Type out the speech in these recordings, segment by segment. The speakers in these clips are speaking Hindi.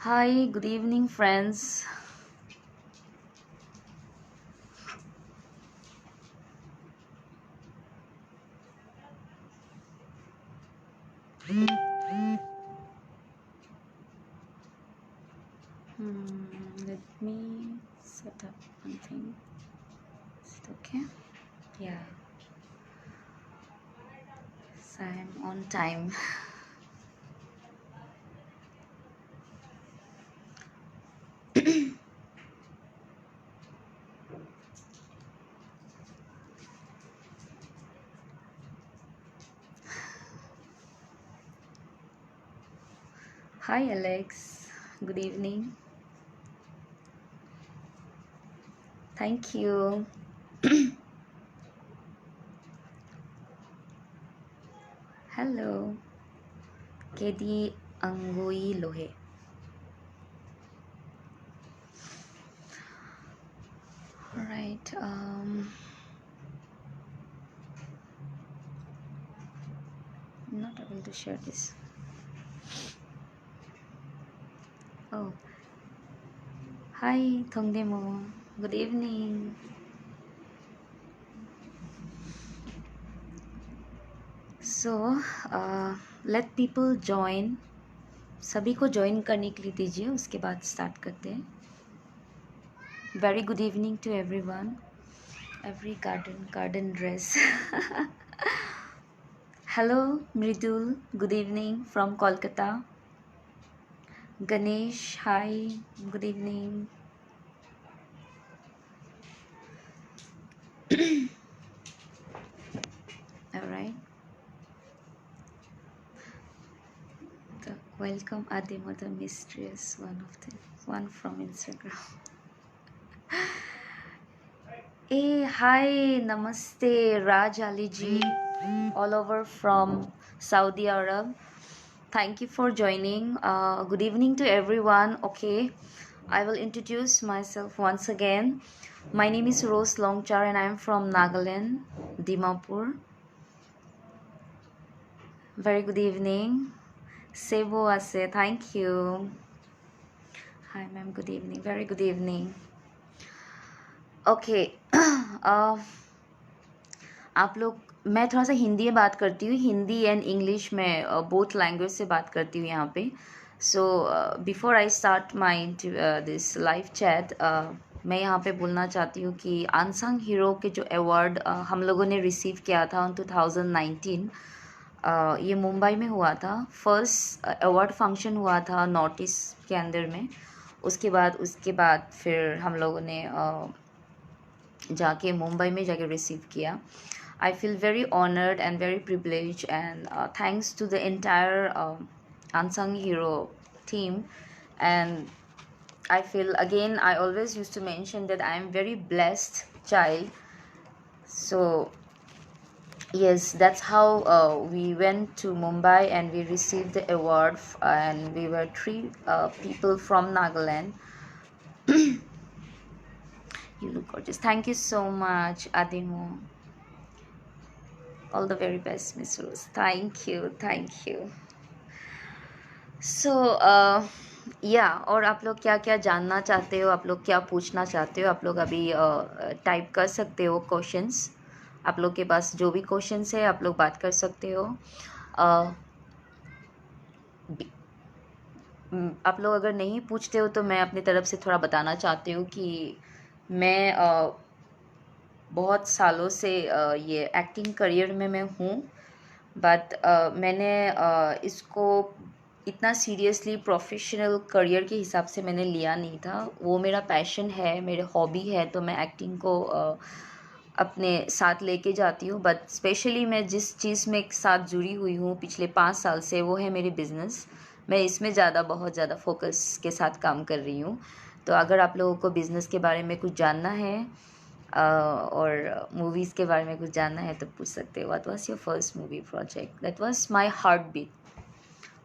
Hi, good evening, friends. Let me set up one thing. Is it okay? Yeah, so I'm on time. Hi, Alex. Good evening. Thank you. Hello, Kedi Angui Lohe. All right. I'm not able to share this. Oh, hi, Thongdemo. Good evening. So, let people join. सभी को ज्वाइन करने के लिए दीजिए, उसके बाद स्टार्ट करते हैं. Very good evening to everyone. Every garden dress. Hello Mridul, good evening from Kolkata. Ganesh, hi, good evening. Alright. Welcome Ademo the Mistress, one from Instagram. Hey, hi, namaste, Raj Ali ji, all over from Saudi Arab. Thank you for joining. Good evening to everyone. Okay, I will introduce myself once again. My name is Rose Longchar and I am from Nagaland, Dimapur. Very good evening. Sebo Ase, thank you. Hi ma'am, good evening. Very good evening. Okay. आप लोग, मैं थोड़ा सा हिंदी में बात करती हूँ. हिंदी एंड इंग्लिश में बोथ लैंग्वेज से बात करती हूँ यहाँ पे. So before I start my this live chat, मैं यहाँ पे बोलना चाहती हूँ कि अनसंग हीरो के जो अवार्ड हम लोगों ने रिसीव किया था ऑन 2019, ये मुंबई में हुआ था. फर्स्ट अवार्ड फंक्शन हुआ था नॉर्थ ईस्ट के अंदर में. उसके बाद फिर हम लोगों ने जाके मुंबई में जाके रिसीव किया. I feel very honored and very privileged, and thanks to the entire Unsung Hero team. And I feel, again, I always used to mention that I am very blessed child. So yes, that's how we went to Mumbai and we received the award, and we were three people from Nagaland. You look gorgeous. Thank you so much, Adimo. All the very best, Miss Rose. Thank you. So और आप लोग क्या क्या जानना चाहते हो, आप लोग क्या पूछना चाहते हो, आप लोग अभी टाइप कर सकते हो क्वेश्चंस. आप लोग के पास जो भी क्वेश्चंस है आप लोग बात कर सकते हो. आप लोग अगर नहीं पूछते हो तो मैं अपनी तरफ से थोड़ा बताना चाहती हूँ कि मैं बहुत सालों से ये एक्टिंग करियर में मैं हूँ. बट मैंने इसको इतना सीरियसली प्रोफेशनल करियर के हिसाब से मैंने लिया नहीं था. वो मेरा पैशन है, मेरे हॉबी है, तो मैं एक्टिंग को अपने साथ लेके जाती हूँ. बट स्पेशली मैं जिस चीज़ में साथ जुड़ी हुई हूँ पिछले 5 साल से, वो है मेरी बिज़नेस. मैं इसमें बहुत ज़्यादा फोकस के साथ काम कर रही हूँ. तो अगर आप लोगों को बिज़नेस के बारे में कुछ जानना है और मूवीज़ के बारे में कुछ जानना है तो पूछ सकते हो. What was your first movie project? That was my heart beat.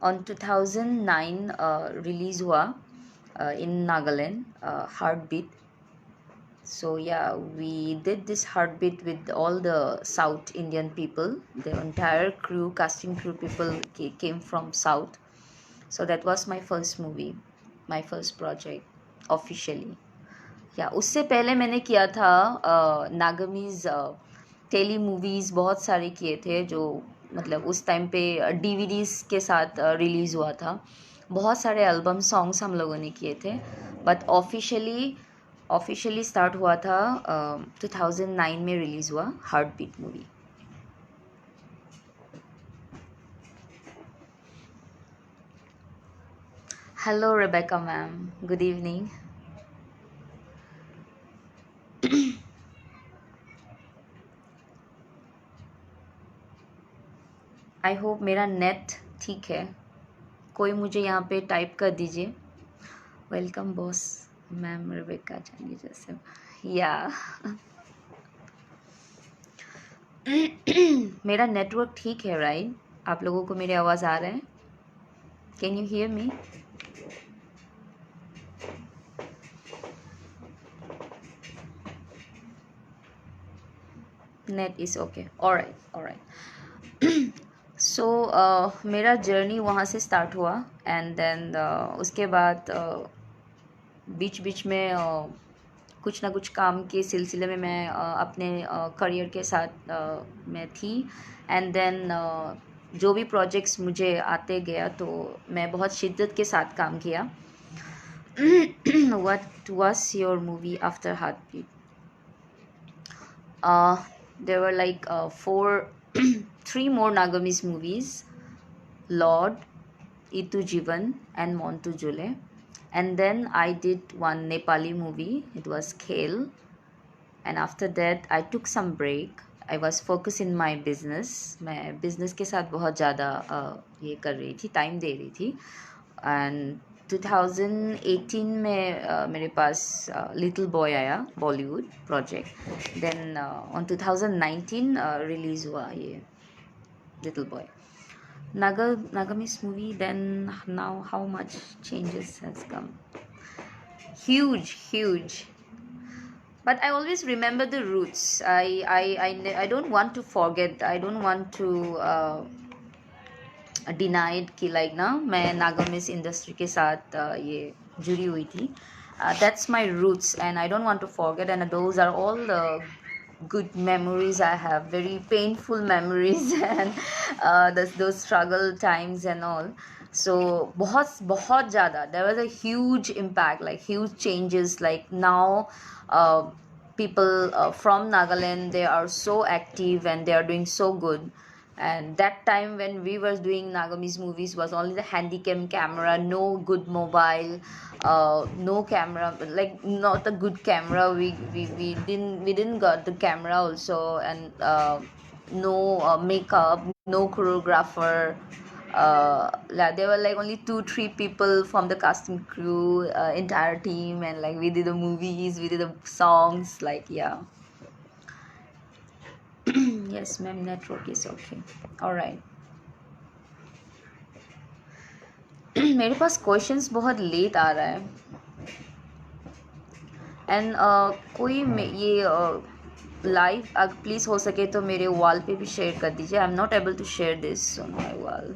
On 2009 release हुआ in Nagaland, heart beat. So yeah, we did this heartbeat with all the South Indian people. The entire casting crew people came from South. So that was my first movie. My first project officially. या उससे पहले मैंने किया था नागमीज़ टेली मूवीज़ बहुत सारे किए थे, जो मतलब उस टाइम पे डीवीडीज़ के साथ रिलीज़ हुआ था। बहुत सारे एल्बम सॉन्ग्स हम लोगों ने किए थे, बट ऑफिशियली स्टार्ट हुआ था 2009 में रिलीज़ हुआ heart beat movie. Hello Rebecca ma'am, good evening. I hope मेरा नेट ठीक है। कोई मुझे यहाँ पे टाइप कर दीजिए। वेलकम बॉस मैम रेबेका जानी जैसे या मेरा नेटवर्क ठीक है राइट? आप लोगों को मेरी आवाज़ आ रहा है? Can you hear me? Net is okay, alright. So मेरा जर्नी वहाँ से स्टार्ट हुआ एंड देन उसके बाद बीच बीच में कुछ ना कुछ काम के सिलसिले में मैं अपने करियर के साथ मैं थी। एंड देन जो भी प्रोजेक्ट्स मुझे आते गया तो मैं बहुत शिद्दत के साथ काम किया। What was your movie after Heartbeat? There were like three more Nagamese movies: Lord, Itu Jivan, and Montu Jule. And then I did one Nepali movie. It was Khel. And after that, I took some break. I was focused in my business. मैं business के साथ बहुत ज़्यादा ये कर रही थी, टाइम दे रही थी। And 2018 में मेरे पास लिटिल बॉय आया, Bollywood project. Then on 2019 release हुआ ये little boy. Nagamis movie, then now how much changes has come? Huge. But I always remember the roots. I don't want to forget. I don't want to deny it कि like ना मैं नागामिस इंडस्ट्री के साथ ये जुड़ी हुई थी. That's my roots and I don't want to forget, and those are all the good memories I have, very painful memories and those struggle times and all. So बहुत ज़्यादा there was a huge impact, like huge changes. Like now people from Nagaland, they are so active and they are doing so good. And that time when we were doing Nagamese movies was only the handycam camera, no good mobile, no camera, like not a good camera. We didn't got the camera also, and no makeup, no choreographer. There were like only 2-3 people from the casting crew, entire team, and like we did the movies, we did the songs, like yeah. Yes ma'am, network is okay, all right. मेरे पास क्वेश्चंस बहुत लेट आ रहा है एंड कोई ये लाइव अगर प्लीज़ हो सके तो मेरे वॉल पे भी शेयर कर दीजिए. I am not able to share this on my wall.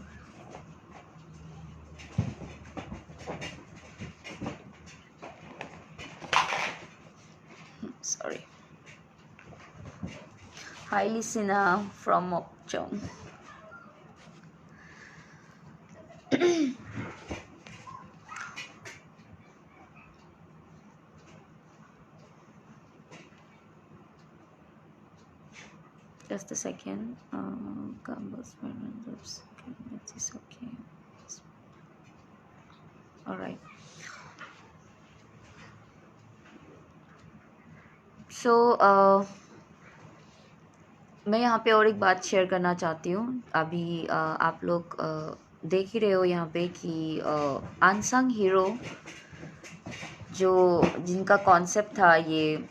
Sorry. Hi Lisina from Mokchong. Just a second. Campbell's Mirrors. Okay, that is okay. All right. So मैं यहाँ पे और एक बात शेयर करना चाहती हूँ. अभी आप लोग देख ही रहे हो यहाँ पे कि अनसंग हीरो जो जिनका कॉन्सेप्ट था ये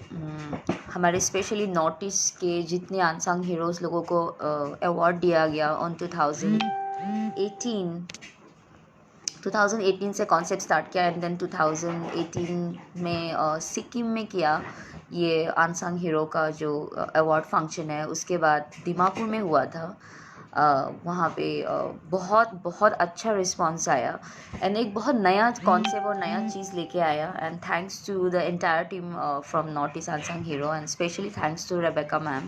हमारे स्पेशली नॉर्थ ईस्ट के जितने अनसंग हीरोज़ लोगों को अवार्ड दिया गया ऑन 2018 से कॉन्सेप्ट स्टार्ट किया एंड देन 2018 में सिक्किम में किया ये अनसंग हीरो का जो अवार्ड फंक्शन है. उसके बाद दिमापुर में हुआ था वहाँ पे बहुत बहुत अच्छा रिस्पॉन्स आया एंड एक बहुत नया कॉन्सेप्ट और नया चीज़ लेके आया and thanks to the entire team from north east unsung hero and specially thanks to Rebecca ma'am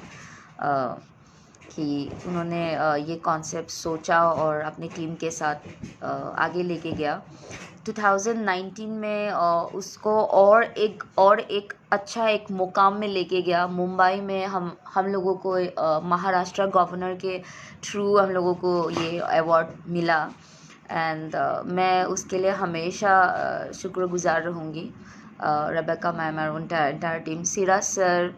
कि उन्होंने ये कॉन्सेप्ट सोचा और अपनी टीम के साथ आगे लेके गया 2019 में उसको और एक अच्छा एक मुकाम में लेके गया। मुंबई में हम लोगों को महाराष्ट्र गवर्नर के थ्रू हम लोगों को ये अवार्ड मिला एंड मैं उसके लिए हमेशा शुक्रगुजार रहूँगी रेबेका मैम और entire team, Siraj sir,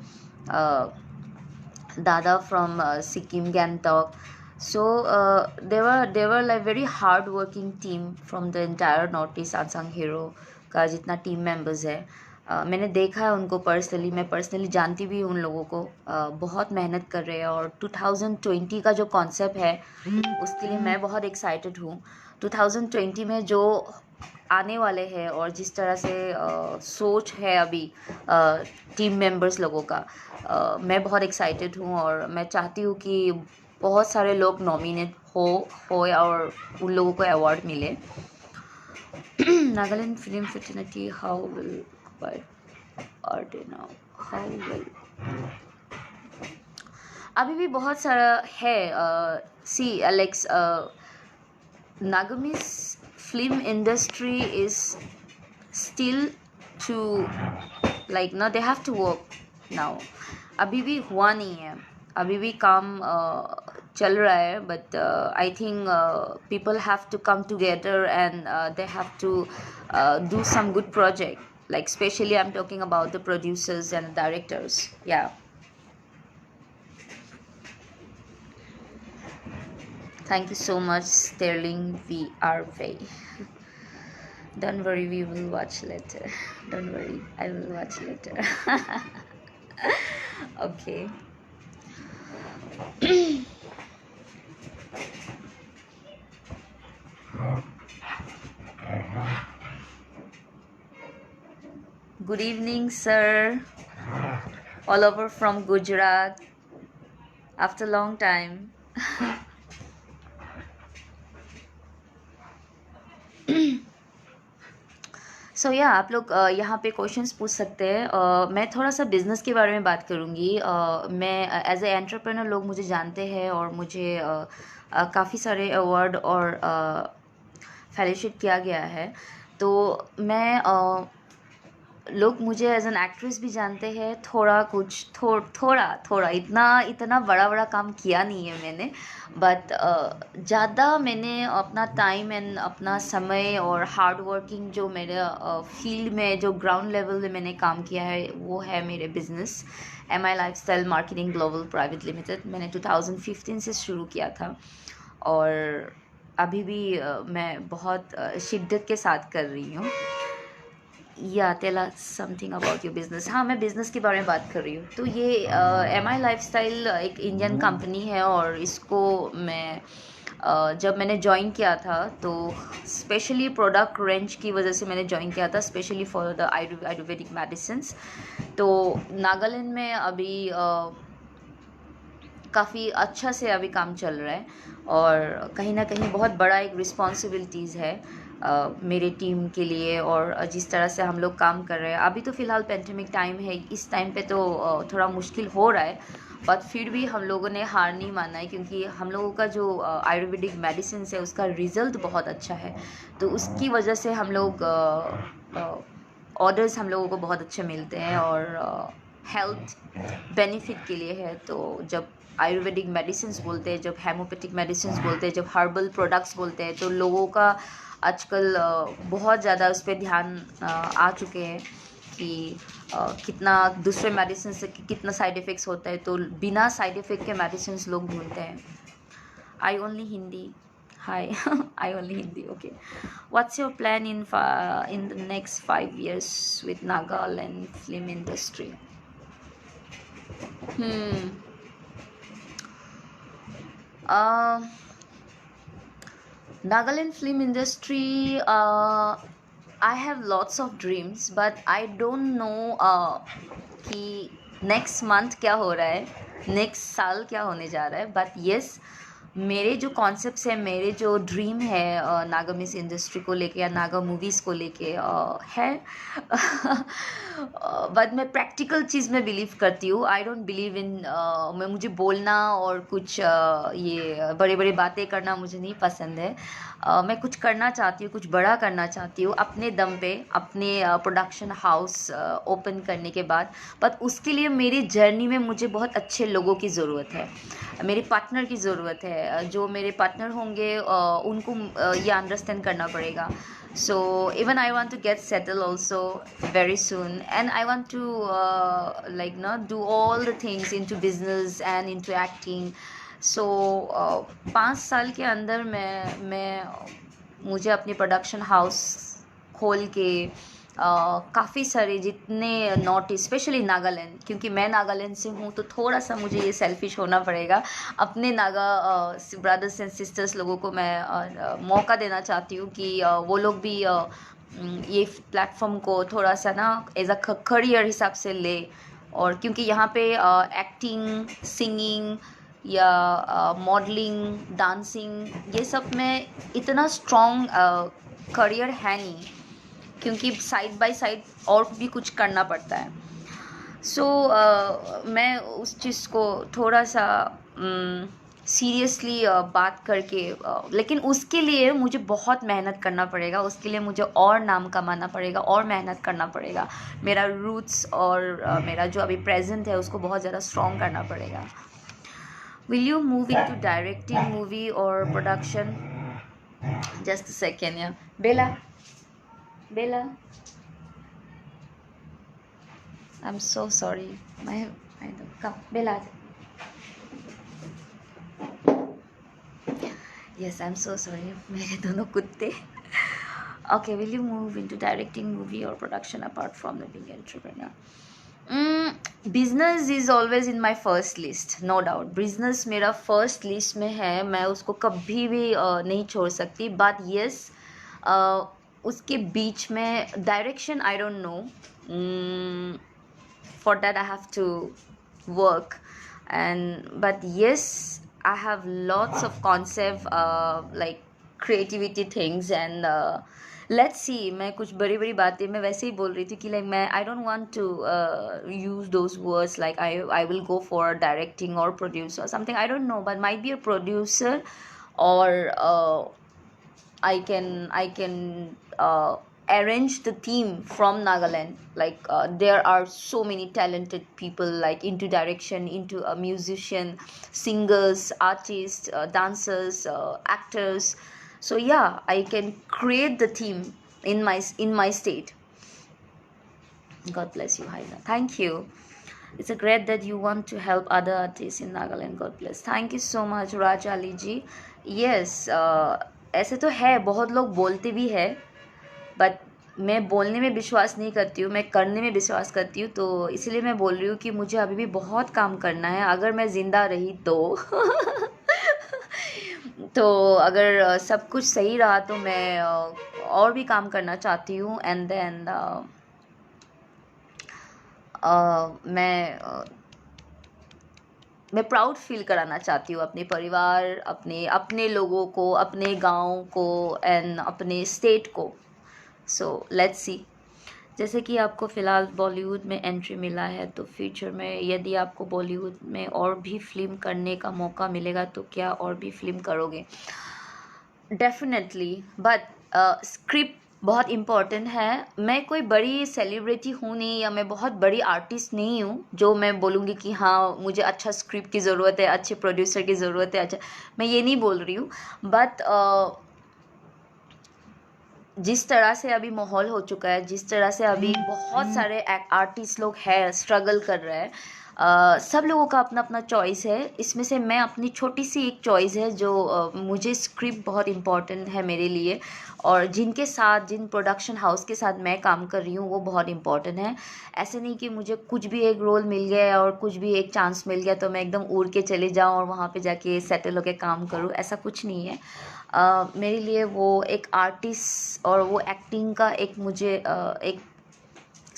Dada from Sikkim, Gangtok. So they were like very hard working team from the entire Northeast Unsung Hero का जितना टीम मेंबर्स है। मैंने देखा है उनको पर्सनली, मैं पर्सनली जानती भी हूँ उन लोगों को। बहुत मेहनत कर रहे हैं और 2020 का जो कॉन्सेप्ट है उसके लिए मैं बहुत एक्साइटेड हूँ। 2020 में जो आने वाले हैं और जिस तरह से सोच है अभी टीम मेंबर्स लोगों का, मैं बहुत एक्साइटेड हूँ और मैं चाहती हूँ कि बहुत सारे लोग नॉमिनेट हो और उन लोगों को अवार्ड मिले। Nagaland film fraternity how will art now how will, अभी भी बहुत सारा है। सी Alex, Nagamese film industry is still to like now they have to work now. अभी भी हुआ नहीं है, अभी भी काम चल रहा है, but I think people have to come together and they have to do some good project, like especially I'm talking about the producers and directors. Yeah. Thank you so much, Sterling VRV. Don't worry, we will watch later. Don't worry, I will watch later. Okay. Good evening, sir. All over from Gujarat. After long time. सो या आप लोग यहाँ पे क्वेश्चंस पूछ सकते हैं। मैं थोड़ा सा बिज़नेस के बारे में बात करूँगी। मैं एज ए एंटरप्रेन्योर लोग मुझे जानते हैं और मुझे काफ़ी सारे अवार्ड और फेलोशिप किया गया है। तो मैं लोग मुझे एज एन एक्ट्रेस भी जानते हैं, थोड़ा इतना बड़ा काम किया नहीं है मैंने, बट ज़्यादा मैंने अपना टाइम एंड अपना समय और हार्ड वर्किंग जो मेरे फील्ड में जो ग्राउंड लेवल में मैंने काम किया है वो है मेरे business MI lifestyle marketing global private limited. मैंने 2015 से शुरू किया था और अभी भी मैं बहुत शिद्दत के साथ कर रही हूँ। या tell us something about your business. हाँ, मैं बिज़नेस के बारे में बात कर रही हूँ। तो ये MI लाइफस्टाइल एक इंडियन कंपनी है और इसको मैं जब मैंने ज्वाइन किया था तो स्पेशली प्रोडक्ट रेंज की वजह से मैंने ज्वाइन किया था, specially for the Ayurvedic medicines. तो नागालैंड में अभी काफ़ी अच्छा से अभी काम चल रहा है और कहीं ना कहीं बहुत बड़ा एक रिस्पॉन्सिबिलिटीज़ है मेरे टीम के लिए और जिस तरह से हम लोग काम कर रहे हैं। अभी तो फ़िलहाल पेंडेमिक टाइम है, इस टाइम पे तो थोड़ा मुश्किल हो रहा है, बट फिर भी हम लोगों ने हार नहीं माना है क्योंकि हम लोगों का जो आयुर्वेदिक मेडिसिन है उसका रिज़ल्ट बहुत अच्छा है। तो उसकी वजह से हम लोग ऑर्डर्स हम लोगों को बहुत अच्छे मिलते हैं और हेल्थ बेनिफिट के लिए है। तो जब आयुर्वेदिक मेडिसिन्स बोलते हैं, जब हेमोपैथिक मेडिसिन्स बोलते हैं, जब हर्बल प्रोडक्ट्स बोलते हैं, तो लोगों का आजकल बहुत ज़्यादा उस पर ध्यान आ चुके हैं कि कितना दूसरे मेडिसिन से कितना साइड इफ़ेक्ट्स होता है। तो बिना साइड इफ़ेक्ट के मेडिसिन्स लोग ढूंढते हैं। I only Hindi, hi I only Hindi, okay. What's your plan in the next 5 years with Nagaland film industry? Nagaland film industry, I have lots of dreams, but I don't know कि next month क्या हो रहा है, next साल क्या होने जा रहा है, but yes, मेरे जो कॉन्सेप्ट्स हैं, मेरे जो ड्रीम है नागामिस इंडस्ट्री को लेके या नागा मूवीज़ को लेके है। बट मैं प्रैक्टिकल चीज़ में बिलीव करती हूँ। आई डोंट बिलीव इन मैं मुझे बोलना और कुछ ये बड़ी बड़ी बातें करना मुझे नहीं पसंद है। मैं कुछ करना चाहती हूँ, कुछ बड़ा करना चाहती हूँ अपने दम पे, अपने प्रोडक्शन हाउस ओपन करने के बाद। बट उसके लिए मेरी जर्नी में मुझे बहुत अच्छे लोगों की ज़रूरत है, मेरे पार्टनर की ज़रूरत है। जो मेरे पार्टनर होंगे उनको ये अंडरस्टैंड करना पड़ेगा। So even I want to get settled also very soon, and I want to like not do all the things into business and into acting. So 5 साल के अंदर मैं मुझे अपनी प्रोडक्शन हाउस खोल के काफ़ी सारे जितने नॉर्थ स्पेशली नागालैंड, क्योंकि मैं नागालैंड से हूँ तो थोड़ा सा मुझे ये सेल्फिश होना पड़ेगा। अपने नागा ब्रदर्स एंड सिस्टर्स लोगों को मैं मौका देना चाहती हूँ कि वो लोग भी ये प्लेटफॉर्म को थोड़ा सा ना एज अ करियर हिसाब से ले। और क्योंकि यहाँ पे एक्टिंग, सिंगिंग या मॉडलिंग, डांसिंग ये सब में इतना स्ट्रॉन्ग करियर है नहीं, क्योंकि साइड बाय साइड और भी कुछ करना पड़ता है। सो मैं उस चीज़ को थोड़ा सा सीरियसली बात करके लेकिन उसके लिए मुझे बहुत मेहनत करना पड़ेगा, उसके लिए मुझे और नाम कमाना पड़ेगा और मेहनत करना पड़ेगा। मेरा रूट्स और मेरा जो अभी प्रेजेंट है उसको बहुत ज़्यादा स्ट्रॉन्ग करना पड़ेगा। Will you move in to directing movie और प्रोडक्शन? जस्ट अ सेकेंड या बेला, बेला, I'm so sorry. I don't come. Bella. Yes, I'm so sorry. मेरे दोनों कुत्ते. Okay, will you move into directing movie or production apart from the being entrepreneur? Business is always in my first list, no doubt. Business मेरा first list में है, मैं उसको कभी भी नहीं छोड़ सकती. But yes, उसके बीच में direction I don't know. For that I have to work, but yes, I have lots of concept like creativity things, and let's see. मैं कुछ बड़ी बड़ी बातें मैं वैसे ही बोल रही थी कि like मैं I don't want to use those words like I will go for directing or producer or something, I don't know, but might be a producer or I can arrange the team from Nagaland. Like there are so many talented people like into direction, into a musician, singers, artists, dancers, actors. So yeah, I can create the team in my state. God bless you, Haina. Thank you. It's a great that you want to help other artists in Nagaland. God bless. Thank you so much, Raj Ali ji. Yes, ऐसे तो है, बहुत लोग बोलते भी है, बट मैं बोलने में विश्वास नहीं करती हूँ, मैं करने में विश्वास करती हूँ। तो इसलिए मैं बोल रही हूँ कि मुझे अभी भी बहुत काम करना है अगर मैं ज़िंदा रही तो। तो अगर सब कुछ सही रहा तो मैं और भी काम करना चाहती हूँ। एंड देन मैं प्राउड फील कराना चाहती हूँ अपने परिवार, अपने लोगों को, अपने गांव को एंड अपने स्टेट को। So let's see. जैसे कि आपको फ़िलहाल बॉलीवुड में एंट्री मिला है, तो फ्यूचर में यदि आपको बॉलीवुड में और भी फिल्म करने का मौका मिलेगा तो क्या और भी फिल्म करोगे? डेफिनेटली, बट स्क्रिप्ट बहुत इम्पॉर्टेंट है। मैं कोई बड़ी सेलिब्रिटी हूँ नहीं, या मैं बहुत बड़ी आर्टिस्ट नहीं हूँ जो मैं बोलूँगी कि हाँ मुझे अच्छा स्क्रिप्ट की ज़रूरत है, अच्छे प्रोड्यूसर की ज़रूरत है। अच्छा, मैं ये नहीं बोल रही हूँ, बट जिस तरह से अभी माहौल हो चुका है, जिस तरह से अभी बहुत सारे आर्टिस्ट लोग हैं, स्ट्रगल कर रहे हैं, सब लोगों का अपना अपना चॉइस है। इसमें से मैं अपनी छोटी सी एक चॉइस है जो मुझे स्क्रिप्ट बहुत इम्पॉर्टेंट है मेरे लिए, और जिनके साथ, जिन प्रोडक्शन हाउस के साथ मैं काम कर रही हूँ वो बहुत इम्पॉर्टेंट है। ऐसे नहीं कि मुझे कुछ भी एक रोल मिल गया और कुछ भी एक चांस मिल गया तो मैं एकदम उड़ के चले जाऊँ और वहाँ पे जाके सेटल होकर काम करूँ, ऐसा कुछ नहीं है। मेरे लिए वो एक आर्टिस्ट और वो एक्टिंग का एक मुझे एक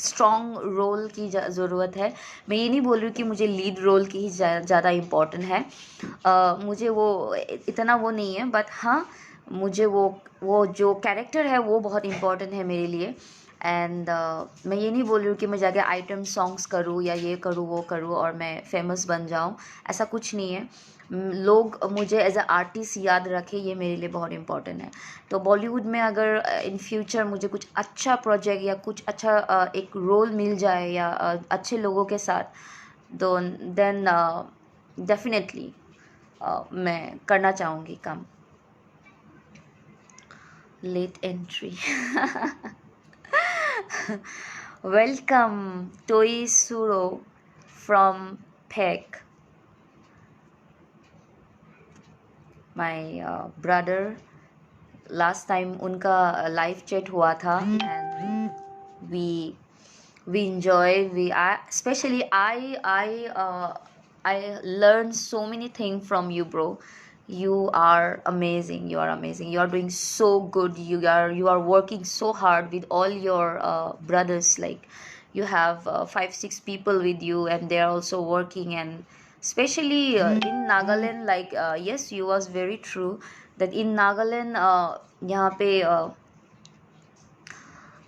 स्ट्रॉन्ग रोल की ज़रूरत है। मैं ये नहीं बोल रही हूँ कि मुझे लीड रोल की ही ज़्यादा इम्पोर्टेंट है, मुझे वो इतना वो नहीं है, बट हाँ मुझे वो जो कैरेक्टर है वो बहुत इम्पोर्टेंट है मेरे लिए। एंड मैं ये नहीं बोल रही हूँ कि मैं जाके आइटम सॉन्ग्स करूँ या ये करूँ वो करूँ और मैं फेमस बन जाऊँ, ऐसा कुछ नहीं है। लोग मुझे एज अ आर्टिस्ट याद रखे, ये मेरे लिए बहुत इम्पोर्टेंट है। तो बॉलीवुड में अगर इन फ्यूचर मुझे कुछ अच्छा प्रोजेक्ट या कुछ अच्छा एक रोल मिल जाए या अच्छे लोगों के साथ, तो देन डेफिनेटली मैं करना चाहूँगी काम। लेट एंट्री वेलकम टोई सुरो from Phek, my brother. Last time उनका लाइव चैट हुआ था and we enjoy, especially I learned so many things from you, bro. You are amazing, you are doing so good, you are working so hard with all your brothers. Like you have 5-6 people with you and they are also working, and especially in Nagaland, like yes, you was very true that in Nagaland यहाँ पे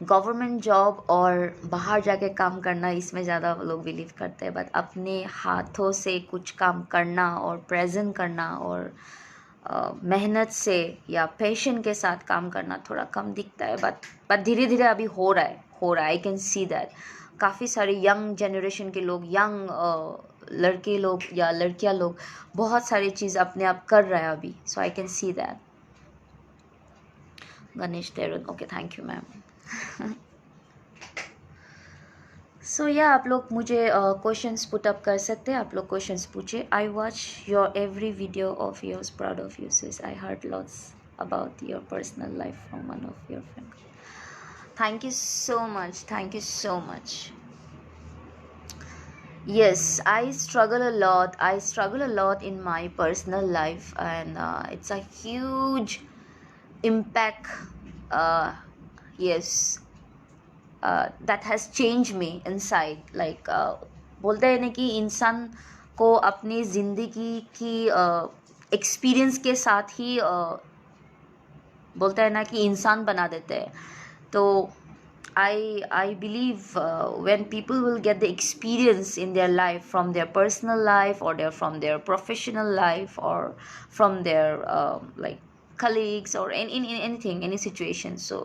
गवर्नमेंट जॉब और बाहर जाके काम करना, इसमें ज़्यादा लोग बिलीव करते हैं, बट अपने हाथों से कुछ काम करना और प्रेजेंट करना और मेहनत से या पैशन के साथ काम करना थोड़ा कम दिखता है, बट धीरे धीरे अभी हो रहा है। आई कैन सी दैट काफ़ी सारे यंग जनरेशन के लोग, यंग लड़के लोग या लड़कियां लोग बहुत सारी चीज़ अपने आप कर रहे हैं अभी, so I can see that. Ganesh तेरुन, okay, thank you ma'am. So या आप लोग मुझे क्वेश्चंस पुट अप कर सकते हैं, आप लोग क्वेश्चंस पूछे। I watch your every video of yours, proud of you sis, I heard lots about your personal life from one of your friend. Thank you so much, thank you so much. Yes, I struggle a lot in my personal life, and it's a huge impact. Yes, that has changed me inside. Like बोलते हैं ना कि इंसान को अपनी ज़िंदगी की एक्सपीरियंस के साथ ही बोलते हैं ना कि इंसान बना देते हैं। तो I believe when people will get the experience in their life, from their personal life or from their professional life or from their like colleagues or in anything, any situation, so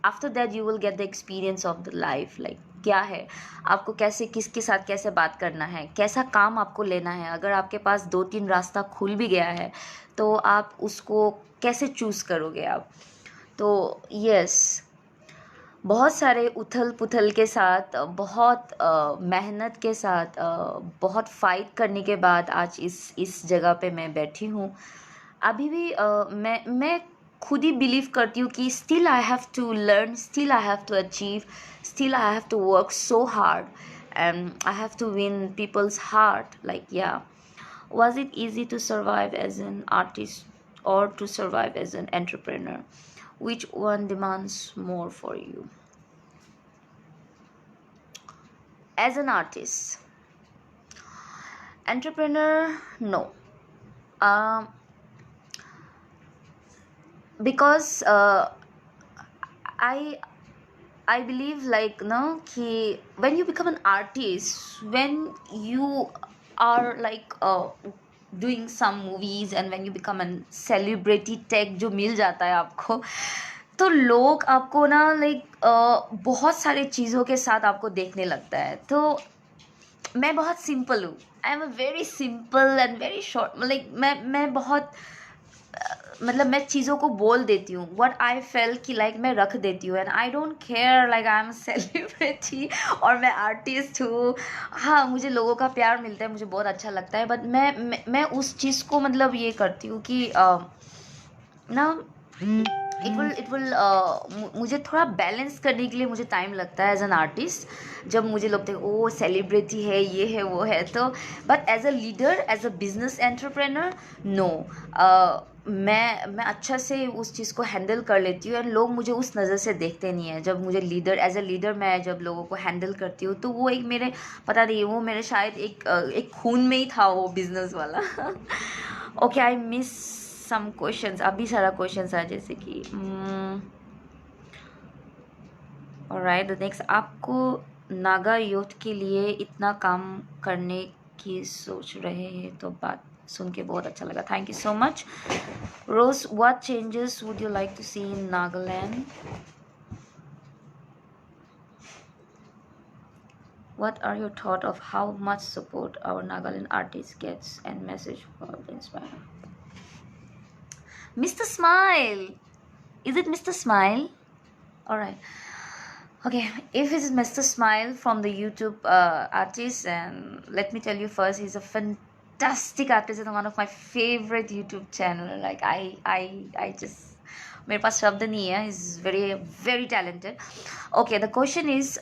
after that you will get the experience of the life, like क्या है आपको, कैसे किसके साथ कैसे बात करना है, कैसा काम आपको लेना है। अगर आपके पास 2-3 रास्ता खुल भी गया है तो आप उसको कैसे चूज़ करोगे आप। तो यस, बहुत सारे उथल पुथल के साथ, बहुत मेहनत के साथ, बहुत फाइट करने के बाद आज इस जगह पे मैं बैठी हूँ। अभी भी मैं खुद ही बिलीव करती हूँ कि still I have to learn, still I have to achieve, still I have to work so hard and I have to win peoples heart. Like yeah, was it easy to survive as an artist or to survive as an entrepreneur? Which one demands more for you? As an artist, entrepreneur, no. Because I believe like no कि when you become an artist, when you are like doing some movies and when you become a celebrity tag जो मिल जाता है आपको, तो लोग आपको ना लाइक बहुत सारे चीज़ों के साथ आपको देखने लगता है। तो मैं बहुत सिंपल हूँ, आई am a very simple and very short, like मैं बहुत मतलब मैं चीज़ों को बोल देती हूँ, व्हाट आई फेल कि लाइक मैं रख देती हूँ, and I don't care like I am celebrity और मैं आर्टिस्ट हूँ। हाँ, मुझे लोगों का प्यार मिलता है, मुझे बहुत अच्छा लगता है, बट मैं उस चीज़ को मतलब ये करती हूँ कि ना मुझे थोड़ा बैलेंस करने के लिए मुझे टाइम लगता है एज एन आर्टिस्ट, जब मुझे लगता है ओ सेलिब्रिटी है, ये है, वो है, तो but as a leader, as a business entrepreneur, no, मैं अच्छा से उस चीज़ को हैंडल कर लेती हूँ, और लोग मुझे उस नज़र से देखते नहीं है। जब मुझे लीडर, एज अ लीडर मैं जब लोगों को हैंडल करती हूँ, तो वो एक मेरे, पता नहीं, वो मेरे शायद एक खून में ही था वो बिजनेस वाला। Okay, I miss some questions, अभी सारा क्वेश्चंस है, जैसे कि ऑलराइट, द नेक्स्ट, आपको नागा यूथ के लिए इतना काम करने की सोच रहे हैं, तो बात सुन के बहुत अच्छा लगा, thank you so much. Rose, what changes would you like to see in Nagaland? What are your thoughts of how much support our Nagaland artist gets and message for the inspire? Mr. Smile! Is it Mr. Smile? Alright. Okay, if it's Mr. Smile from the YouTube artist, and let me tell you first, he's a fantastic artist and one of my favorite YouTube channel. Like I just, मेरे पास शब्द नहीं है, he's very very talented. Okay, the question is,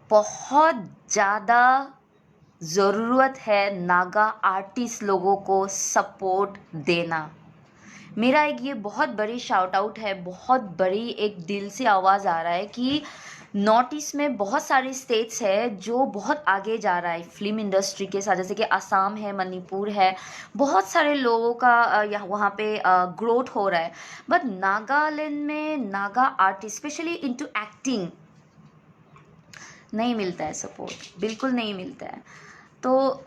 बहुत ज़्यादा ज़रूरत है नागा आर्टिस्ट लोगों को सपोर्ट देना। मेरा एक ये बहुत बड़ी शाउट आउट है, बहुत बड़ी एक दिल से आवाज़ आ रहा है कि नॉर्थ ईस्ट में बहुत सारे स्टेट्स है जो बहुत आगे जा रहा है फिल्म इंडस्ट्री के साथ, जैसे कि असम है, मणिपुर है, बहुत सारे लोगों का यहाँ वहाँ पे ग्रोथ हो रहा है, बट नागालैंड में Naga artist specially into acting नहीं मिलता है सपोर्ट, बिल्कुल नहीं मिलता है। तो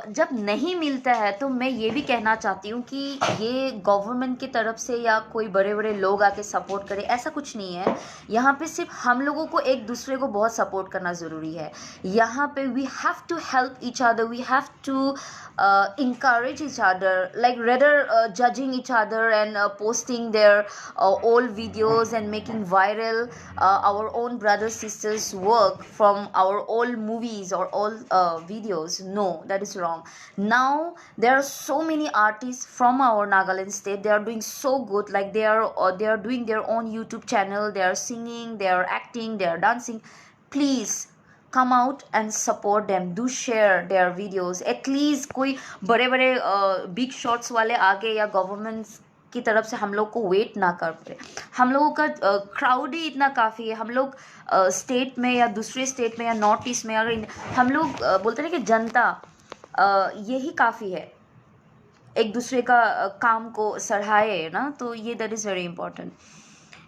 जब नहीं मिलता है तो मैं ये भी कहना चाहती हूँ कि ये गवर्नमेंट की तरफ से या कोई बड़े बड़े लोग आके सपोर्ट करे, ऐसा कुछ नहीं है। यहाँ पे सिर्फ हम लोगों को एक दूसरे को बहुत सपोर्ट करना ज़रूरी है। यहाँ पे we have to help each other, we have to encourage each other, like rather judging each other and posting their old videos and making viral our own brothers sisters work from our old movies or old videos. No, that is wrong. Now there are so many artists from our Nagaland state, they are doing so good, like they are doing their own YouTube channel, they are singing, they are acting, they are dancing. Please come out and support them, do share their videos, at least कोई बड़े बड़े बिग शॉट्स वाले आगे या गवर्नमेंट की तरफ से हम लोग को वेट ना कर पड़े। हम लोगों का क्राउड ही इतना काफ़ी है, हम लोग स्टेट में या दूसरे स्टेट में या नॉर्थ ईस्ट में अगर हम लोग बोलते हैं कि जनता यही काफ़ी है, एक दूसरे का काम को सराहे ना, तो ये that is very important.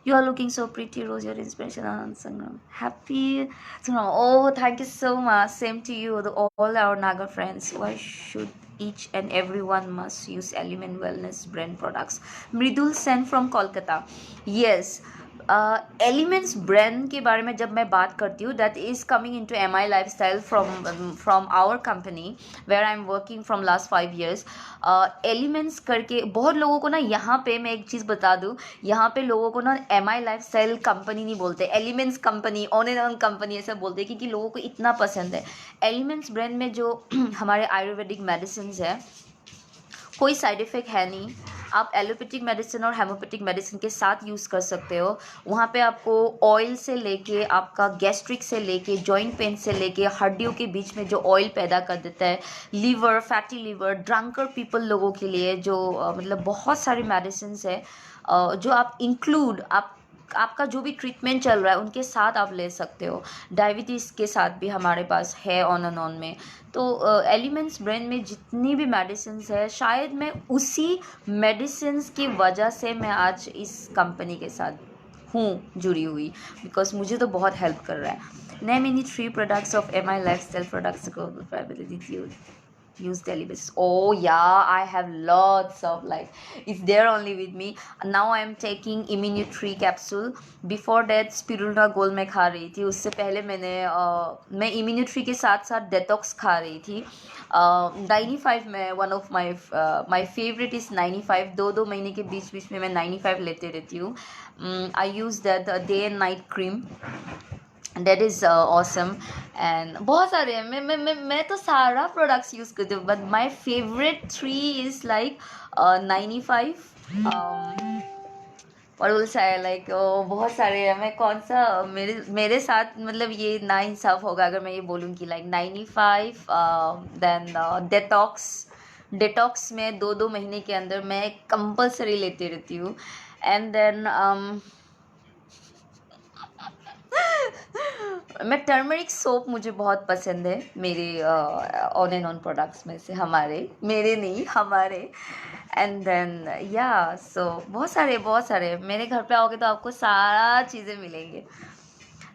You are looking so pretty, Rose. Your inspiration on Instagram. Happy. Oh, thank you so much. Same to you, all our Naga friends. Why should each and everyone must use Element Wellness brand products? Mridul Sen from Kolkata. Yes. Elements brand के बारे में जब मैं बात करती हूँ, that is coming into MI lifestyle from our company where I am working from last 5 years. Elements करके बहुत लोगों को ना, यहाँ पे मैं एक चीज़ बता दूँ, यहाँ पे लोगों को ना MI लाइफस्टाइल कंपनी नहीं बोलते, elements company, on and on company ऐसा बोलते हैं, क्योंकि लोगों को इतना पसंद है। एलिमेंट्स ब्रांड में जो हमारे आयुर्वेदिक मेडिसिन है, कोई साइड इफ़ेक्ट है नहीं, आप एलोपैथिक मेडिसिन और हेमोपैथिक मेडिसिन के साथ यूज़ कर सकते हो। वहाँ पे आपको ऑयल से लेके, आपका गैस्ट्रिक से लेके, जॉइंट पेन से लेके, हड्डियों के बीच में जो ऑयल पैदा कर देता है, liver, fatty liver, drunker people लोगों के लिए जो मतलब बहुत सारी मेडिसिन है जो आप इंक्लूड, आपका जो भी ट्रीटमेंट चल रहा है उनके साथ आप ले सकते हो। डायबिटीज़ के साथ भी हमारे पास है ऑन एंड ऑन में। तो एलिमेंट्स ब्रांड में जितनी भी मेडिसिन है, शायद मैं उसी मेडिसिन की वजह से मैं आज इस कंपनी के साथ हूँ जुड़ी हुई, बिकॉज मुझे तो बहुत हेल्प कर रहा है। Name any 3 products of MI lifestyle products you use daily basis. Oh yeah, I have lots of, like, it's there only with me. Now I am taking Immunity capsule. Before that spirulina gold मैं खा रही थी, उससे पहले मैं Immunity के साथ साथ detox खा रही थी। 95 में one of my favorite is 95, 2 महीने के बीच बीच में मैं 95 लेते रहती हूँ। I use that day and night cream. That is awesome and बहुत सारे हैं मैं तो सारा प्रोडक्ट्स यूज़ करती हूँ but my favourite three is like 95 और उल्सा है लाइक बहुत सारे हैं मैं कौन सा मेरे मेरे साथ मतलब ये ना इंसाफ होगा अगर मैं ये बोलूँ कि लाइक 95 देन डेटॉक्स डेटॉक्स में 2-2 महीने के अंदर मैं कंपलसरी लेती रहती हूँ एंड देन मैं टर्मरिक सोप मुझे बहुत पसंद है मेरे ऑन एंड ऑन प्रोडक्ट्स में से हमारे मेरे नहीं हमारे एंड देन या सो बहुत सारे मेरे घर पे आओगे तो आपको सारा चीज़ें मिलेंगे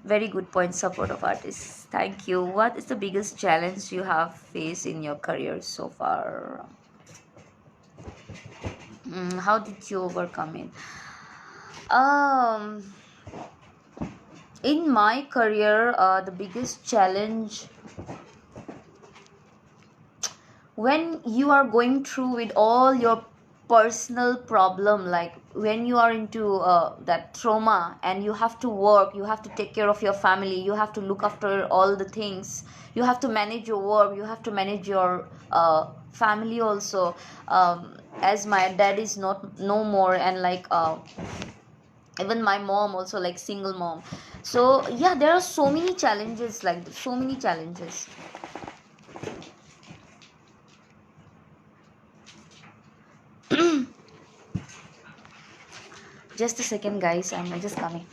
very good point support of artist thank you what is the biggest challenge you have face in your career so far how did you overcome it in my career the biggest challenge when you are going through with all your personal problem like when you are into that trauma and you have to work you have to take care of your family you have to look after all the things you have to manage your work you have to manage your family also as my dad is not no more and like even my mom also like single mom so yeah there are so many challenges like so many challenges just a second guys I'm just coming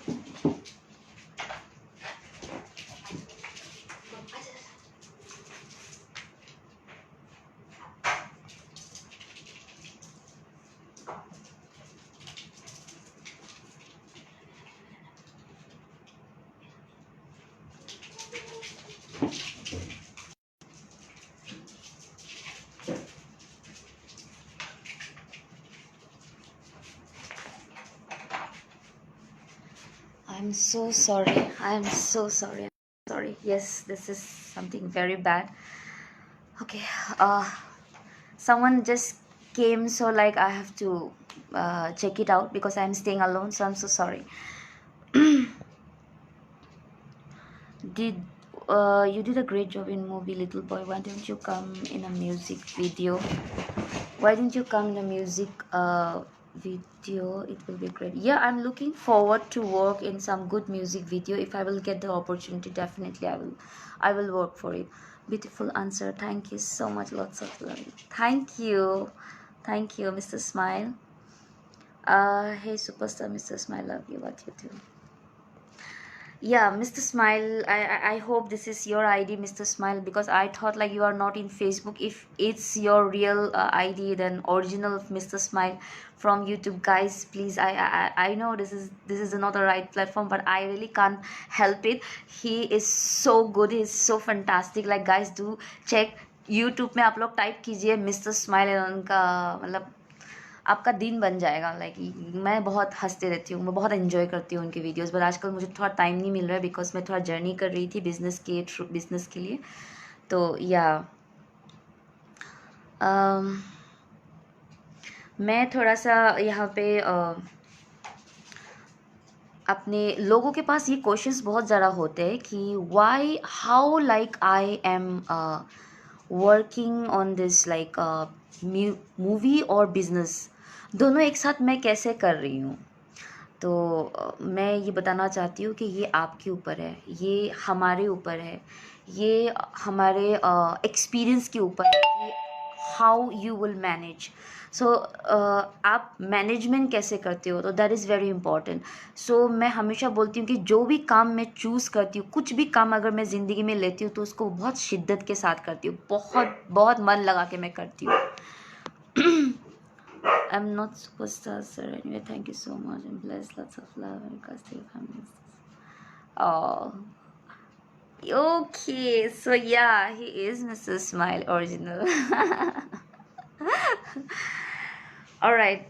I'm so sorry I'm so sorry I'm sorry yes this is something very bad okay someone just came so like I have to check it out because I'm staying alone so I'm so sorry did you did a great job in movie Little Boy why don't you come in a music video why didn't you come in a music video it will be great yeah I'm looking forward to work in some good music video if I will get the opportunity definitely I will work for it beautiful answer thank you so much lots of love thank you Mr. Smile hey superstar Mr. Smile love you what you do yeah Mr. Smile I hope this is your ID Mr. Smile because I thought like you are not in Facebook if it's your real ID then original of Mr. Smile from YouTube guys please I know this is not the right platform but I really can't help it he is so good he is so fantastic like guys do check YouTube में आप लोग टाइप कीजिए मिस्टर स्माइल उनका मतलब आपका दिन बन जाएगा लाइक मैं बहुत हंसते रहती हूँ मैं बहुत एंजॉय करती हूँ उनके वीडियोस पर आजकल मुझे थोड़ा टाइम नहीं मिल रहा है बिकॉज मैं थोड़ा जर्नी कर रही थी बिजनेस के लिए तो या मैं थोड़ा सा यहाँ पे अपने लोगों के पास ये क्वेश्चंस बहुत ज़्यादा होते हैं कि why how like I am working on this like movie और बिजनेस दोनों एक साथ मैं कैसे कर रही हूँ तो मैं ये बताना चाहती हूँ कि ये आपके ऊपर है ये हमारे ऊपर है ये हमारे एक्सपीरियंस के ऊपर है कि how you will manage so आप मैनेजमेंट कैसे करते हो तो that is very important so मैं हमेशा बोलती हूँ कि जो भी काम मैं चूज़ करती हूँ कुछ भी काम अगर मैं ज़िंदगी में लेती हूँ तो उसको बहुत शिद्दत के साथ करती हूँ बहुत बहुत मन लगा के मैं करती हूँ I'm not superstar, sir. Anyway, thank you so much and bless lots of love and regards to your families. Oh, okay. So yeah, he is Mr. Smile original. All right.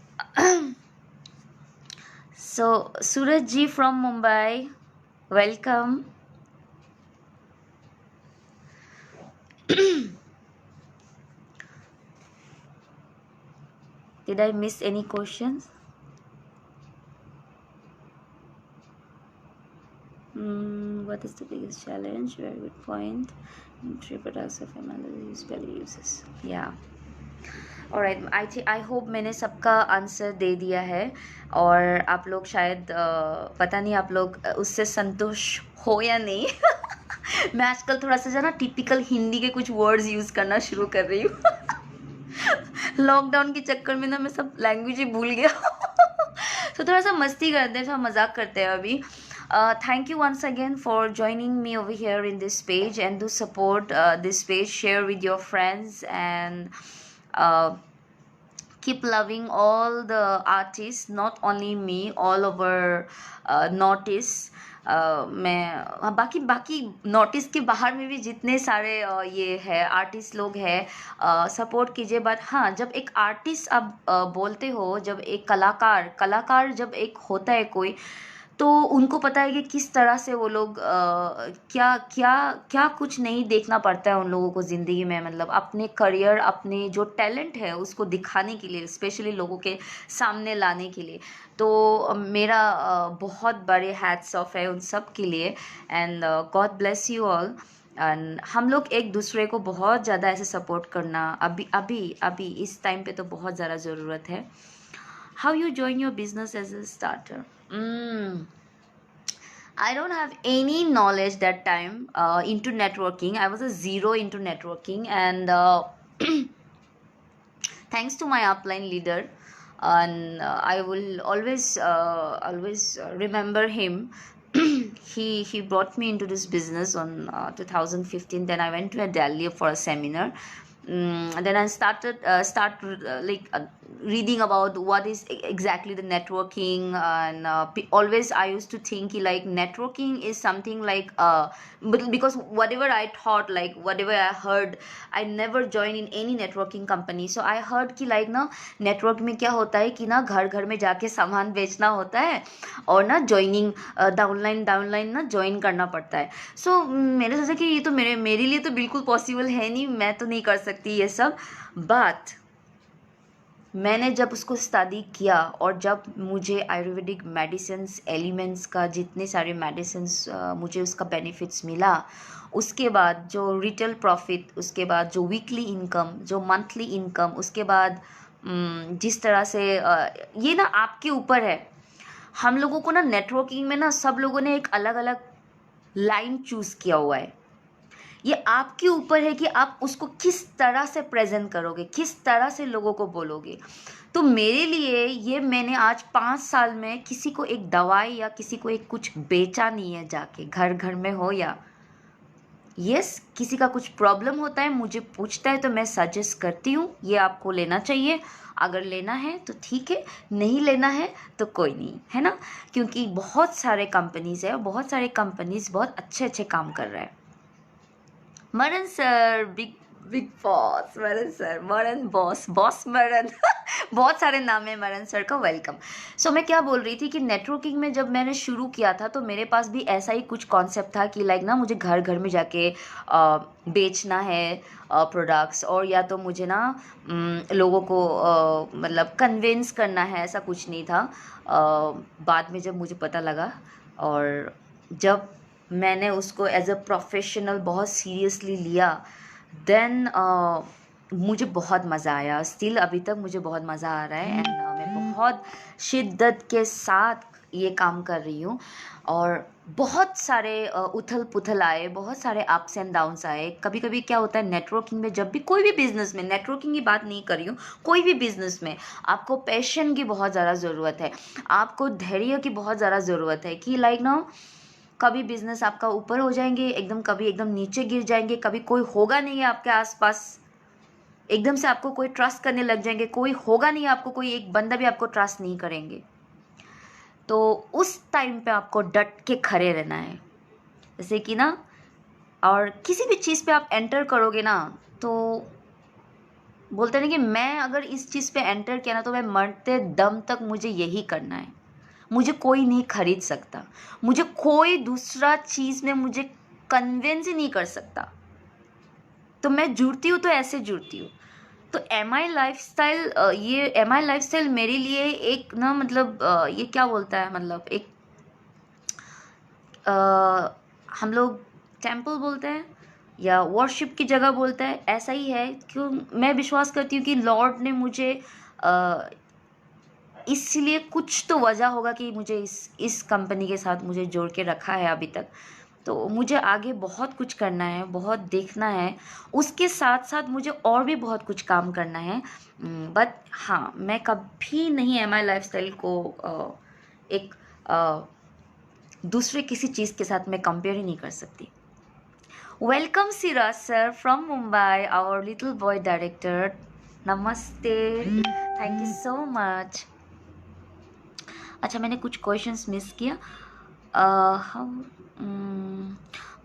So Suraj ji from Mumbai, welcome. Did I miss any questions? what is the biggest challenge? Very good point. Three products of MLM usually uses. Yeah. Alright, I hope मैंने सबका आंसर दे दिया है और आप लोग शायद पता नहीं आप लोग उससे संतुष्ट हो या नहीं। मैं आजकल थोड़ा सा जो ना टिपिकल हिंदी के कुछ वर्ड्स यूज़ करना शुरू कर रही हूँ। लॉकडाउन के चक्कर में ना मैं सब लैंग्वेज ही भूल गया। तो थोड़ा सा मस्ती करते हैं, थोड़ा मजाक करते हैं अभी। Thank you once again for joining me over here in this page, and do support this page, share with your friends, and keep loving all the artists, not only me, all over Northeast. मैं बाकी नॉटिस के बाहर में भी जितने सारे ये है आर्टिस्ट लोग हैं, सपोर्ट कीजिए। बट हाँ, जब एक आर्टिस्ट आप बोलते हो, जब एक कलाकार जब एक होता है कोई, तो उनको पता है कि किस तरह से वो लोग क्या क्या क्या कुछ नहीं देखना पड़ता है उन लोगों को ज़िंदगी में, मतलब अपने करियर, अपने जो टैलेंट है उसको दिखाने के लिए, स्पेशली लोगों के सामने लाने के लिए। तो मेरा बहुत बड़े हैट्स ऑफ है उन सब के लिए, and God bless you all. And हम लोग एक दूसरे को बहुत ज़्यादा ऐसे सपोर्ट करना अभी इस टाइम पे तो बहुत ज़्यादा ज़रूरत है। How you join your business as a starter? I don't have any knowledge that time into networking. I was a zero into networking, and thanks to my upline leader, and I will always remember him. He brought me into this business on 2015. Then I went to Delhi for a seminar. Then I started reading about what is exactly the networking, and always I used to think like networking is something like but because whatever I thought, like whatever I heard, I never joined in any networking company. So I heard कि like ना network में क्या होता है कि ना घर घर में जाके सामान बेचना होता है और ना ज्वाइनिंग डाउनलाइन ना ज्वाइन करना पड़ता है। सो मैंने सोचा कि ये तो मेरे लिए तो बिल्कुल पॉसिबल है नहीं, मैं तो नहीं कर सकती ये सब। बट मैंने जब उसको स्टडी किया और जब मुझे आयुर्वेदिक मेडिसिन्स एलिमेंट्स का जितने सारे मेडिसिन्स मुझे उसका बेनिफिट्स मिला, उसके बाद जो रिटेल प्रॉफिट, उसके बाद जो वीकली इनकम, जो मंथली इनकम, उसके बाद जिस तरह से ये ना आपके ऊपर है। हम लोगों को ना नेटवर्किंग में ना सब लोगों ने एक अलग अलग लाइन चूज़ किया हुआ है। ये आपके ऊपर है कि आप उसको किस तरह से प्रेजेंट करोगे, किस तरह से लोगों को बोलोगे। तो मेरे लिए ये मैंने आज 5 साल में किसी को एक दवाई या किसी को एक कुछ बेचा नहीं है जाके, घर घर में हो या यस किसी का कुछ प्रॉब्लम होता है, मुझे पूछता है तो मैं सजेस्ट करती हूँ ये आपको लेना चाहिए। अगर लेना है तो ठीक है, नहीं लेना है तो कोई नहीं, है ना। क्योंकि बहुत सारे कंपनीज़ है, बहुत सारे कंपनीज़ बहुत अच्छे काम कर रहे हैं। मरन सर, बिग बॉस मरन सर, मरन बॉस मरन बहुत सारे नाम है मरन सर का, वेलकम। सो मैं क्या बोल रही थी कि नेटवर्किंग में जब मैंने शुरू किया था तो मेरे पास भी ऐसा ही कुछ कॉन्सेप्ट था कि लाइक ना मुझे घर घर में जाके बेचना है प्रोडक्ट्स, और या तो मुझे ना लोगों को मतलब कन्विंस करना है, ऐसा कुछ नहीं था। बाद में जब मुझे पता लगा और जब मैंने उसको एज अ प्रोफेशनल बहुत सीरियसली लिया, देन मुझे बहुत मज़ा आया। स्टिल अभी तक मुझे बहुत मज़ा आ रहा है, एंड मैं बहुत शिद्दत के साथ ये काम कर रही हूँ। और बहुत सारे उथल पुथल आए, बहुत सारे अप्स एंड डाउन्स आए। कभी कभी क्या होता है नेटवर्किंग में, जब भी कोई भी बिज़नेस में, नेटवर्किंग की बात नहीं कर रही हूँ, कोई भी बिज़नेस में आपको पैशन की बहुत ज़्यादा ज़रूरत है, आपको धैर्य की बहुत ज़्यादा ज़रूरत है कि लाइक ना कभी बिजनेस आपका ऊपर हो जाएंगे एकदम, कभी एकदम नीचे गिर जाएंगे, कभी कोई होगा नहीं आपके आसपास, एकदम से आपको कोई ट्रस्ट करने लग जाएंगे, कोई होगा नहीं आपको, कोई एक बंदा भी आपको ट्रस्ट नहीं करेंगे। तो उस टाइम पे आपको डट के खड़े रहना है, जैसे कि ना, और किसी भी चीज़ पे आप एंटर करोगे ना तो बोलते हैं ना कि मैं अगर इस चीज़ पे एंटर किया ना तो मैं मरते दम तक मुझे यही करना है, मुझे कोई नहीं खरीद सकता, मुझे कोई दूसरा चीज़ में मुझे कन्विंस ही नहीं कर सकता। तो मैं जुड़ती हूँ तो ऐसे जुड़ती हूँ। तो MI लाइफस्टाइल, ये MI लाइफस्टाइल मेरे लिए एक ना मतलब ये क्या बोलता है, मतलब एक हम लोग टेम्पल बोलते हैं या वर्शिप की जगह बोलते हैं, ऐसा ही है। क्यों मैं विश्वास करती हूँ कि लॉर्ड ने मुझे इसलिए कुछ तो वजह होगा कि मुझे इस कंपनी के साथ मुझे जोड़ के रखा है अभी तक। तो मुझे आगे बहुत कुछ करना है, बहुत देखना है, उसके साथ साथ मुझे और भी बहुत कुछ काम करना है। बट हाँ, मैं कभी नहीं MI लाइफस्टाइल को एक दूसरे किसी चीज़ के साथ मैं कंपेयर ही नहीं कर सकती। Welcome Siraj sir from Mumbai, our little boy director. नमस्ते, थैंक यू सो मच। अच्छा, मैंने कुछ क्वेश्चंस मिस किया।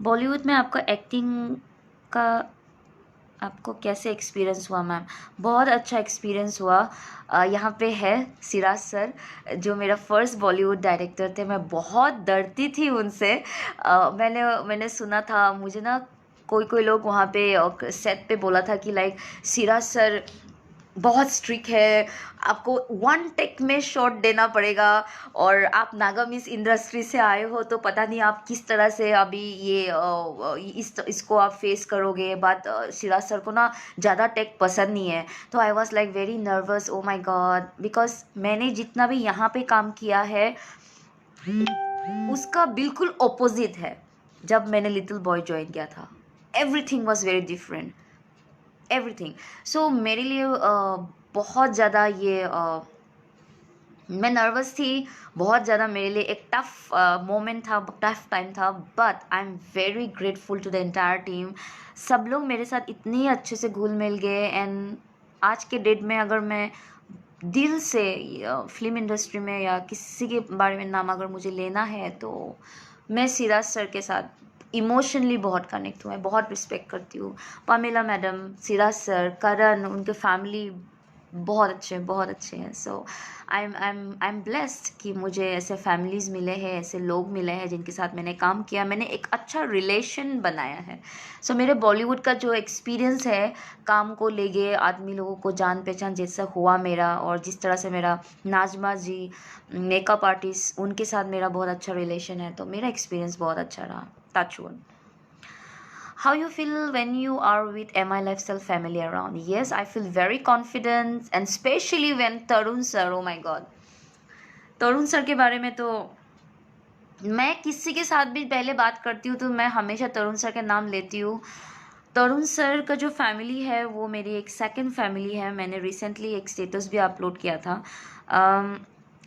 बॉलीवुड में आपका एक्टिंग का आपको कैसे एक्सपीरियंस हुआ मैम? बहुत अच्छा एक्सपीरियंस हुआ। यहाँ पे है सिराज सर, जो मेरा फर्स्ट बॉलीवुड डायरेक्टर थे। मैं बहुत डरती थी उनसे। मैंने सुना था, मुझे ना कोई कोई लोग वहाँ पे सेट पे बोला था कि लाइक सिराज सर बहुत स्ट्रिक्ट है, आपको वन टेक में शॉट देना पड़ेगा, और आप नागामिस इंडस्ट्री से आए हो तो पता नहीं आप किस तरह से अभी इसको आप फेस करोगे। बात सिराज सर को ना ज़्यादा टेक पसंद नहीं है। तो I was like very nervous, oh my God, because मैंने जितना भी यहाँ पे काम किया है उसका बिल्कुल ऑपोजिट है जब मैंने लिटिल बॉय ज्वाइन किया था। Everything was very different, everything. So मेरे लिए बहुत ज़्यादा मैं नर्वस थी बहुत ज़्यादा। मेरे लिए एक टफ मोमेंट था, टफ टाइम था। But I am very grateful to the entire team. सब लोग मेरे साथ इतने अच्छे से घुल मिल गए। एंड आज के डेट में अगर मैं दिल से फिल्म इंडस्ट्री में या किसी के बारे में नाम अगर मुझे लेना है तो मैं सिराज सर के साथ इमोशनली बहुत कनेक्ट हूँ। मैं बहुत रिस्पेक्ट करती हूँ पामेला मैडम, सिराज सर, करण, उनके फैमिली बहुत अच्छे हैं। सो आई एम ब्लेस्ड कि मुझे ऐसे फैमिलीज़ मिले हैं, ऐसे लोग मिले हैं जिनके साथ मैंने काम किया, मैंने एक अच्छा रिलेशन बनाया है। सो मेरे बॉलीवुड का जो एक्सपीरियंस है काम को ले गए, आदमी लोगों को जान पहचान जैसा हुआ मेरा, और जिस तरह से मेरा नाजमा जी मेकअप आर्टिस्ट, उनके साथ मेरा बहुत अच्छा रिलेशन है, तो मेरा एक्सपीरियंस बहुत अच्छा रहा। Touch wood. How you feel when you are with MI Lifestyle family around? Yes, I feel very confident, and especially when Tarun sir, oh my god, Tarun sir के बारे में तो मैं किसी के साथ भी पहले बात करती हूँ तो मैं हमेशा तरुण सर का नाम लेती हूँ। तरुण सर का जो फैमिली है वो मेरी एक सेकंड फैमिली है। मैंने रिसेंटली एक स्टेटस भी अपलोड किया था।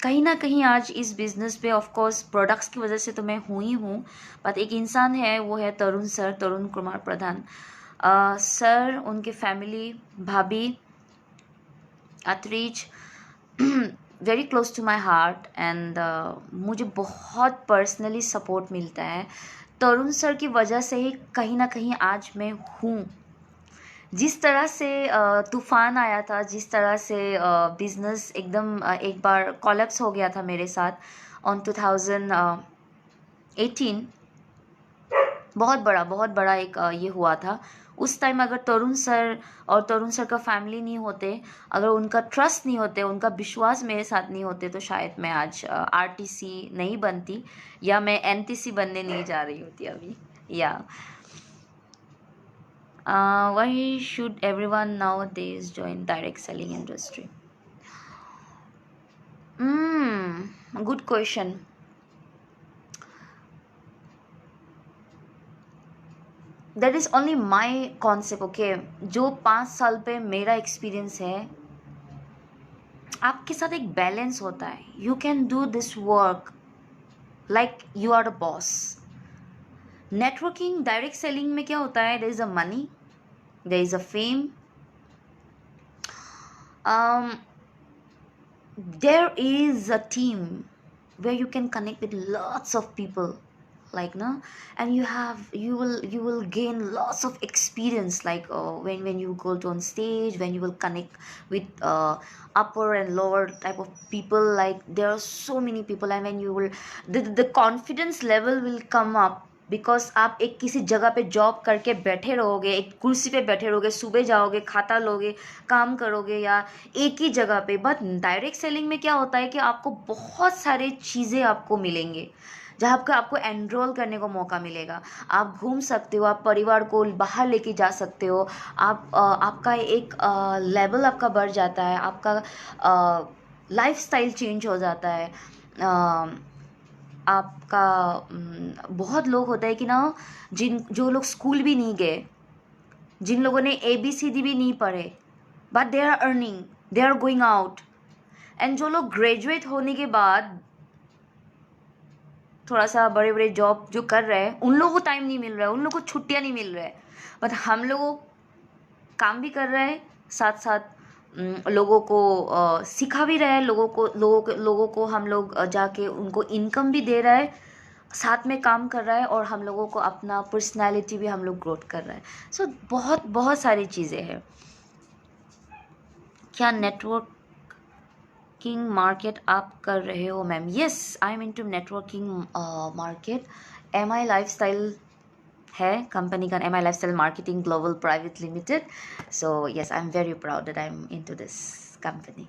कहीं ना कहीं आज इस बिज़नेस पे ऑफ कोर्स प्रोडक्ट्स की वजह से तो मैं हुई हूँ, बट एक इंसान है, वो है तरुण सर, तरुण कुमार प्रधान सर, उनके फैमिली, भाभी अतरीज, very close to my heart. And मुझे बहुत पर्सनली सपोर्ट मिलता है तरुण सर की वजह से ही। कहीं ना कहीं आज मैं हूँ। जिस तरह से तूफ़ान आया था, जिस तरह से बिज़नेस एकदम एक बार कोलैप्स हो गया था मेरे साथ ऑन 2018, बहुत बड़ा एक ये हुआ था। उस टाइम अगर तरुण सर और तरुण सर का फैमिली नहीं होते, अगर उनका ट्रस्ट नहीं होते, उनका विश्वास मेरे साथ नहीं होते, तो शायद मैं आज RTC नहीं बनती, या मैं NTC बनने नहीं जा रही होती अभी। या why should everyone nowadays join direct selling industry? Good question. That is only my concept, okay. जो 5 साल पे मेरा एक्सपीरियंस है, आपके साथ एक बैलेंस होता है। You can do this work like you are the boss. Networking direct selling में क्या होता है, there is a money, there is a fame, there is a team where you can connect with lots of people, like no, and you will gain lots of experience, like when you go to on stage, when you will connect with upper and lower type of people, like there are so many people, and when you will the confidence level will come up, because आप एक किसी जगह पे जॉब करके बैठे रहोगे, एक कुर्सी पे बैठे रहोगे, सुबह जाओगे, खाता लोगे, काम करोगे, या एक ही जगह पे। बट डायरेक्ट सेलिंग में क्या होता है कि आपको बहुत सारे चीज़ें आपको मिलेंगे, जहाँ आपको आपको एनरोल करने को मौका मिलेगा। आप घूम सकते हो, आप परिवार को बाहर लेके जा सकते हो, आप आपका एक लेवल आपका बढ़ जाता है, आपका लाइफस्टाइल चेंज हो जाता है। आपका बहुत लोग होता है कि ना, जो लोग स्कूल भी नहीं गए, जिन लोगों ने ABCD भी नहीं पढ़े, but they are earning, they are going out. And जो लोग ग्रेजुएट होने के बाद थोड़ा सा बड़े बड़े जॉब जो कर रहे हैं, उन लोगों को टाइम नहीं मिल रहा है, उन लोगों को छुट्टियां नहीं मिल रहा है, बट हम लोगों काम भी कर रहे हैं, साथ साथ लोगों को सिखा भी रहे हैं, लोगों को हम लोग जाके उनको इनकम भी दे रहा है, साथ में काम कर रहा है, और हम लोगों को अपना पर्सनालिटी भी हम लोग ग्रोथ कर रहा है। सो बहुत बहुत सारी चीज़ें हैं। क्या नेटवर्किंग मार्केट आप कर रहे हो ma'am? Yes, I am into networking market. MI lifestyle है कंपनी का, MI lifestyle marketing global private limited. So yes, I am very proud that I am into this company.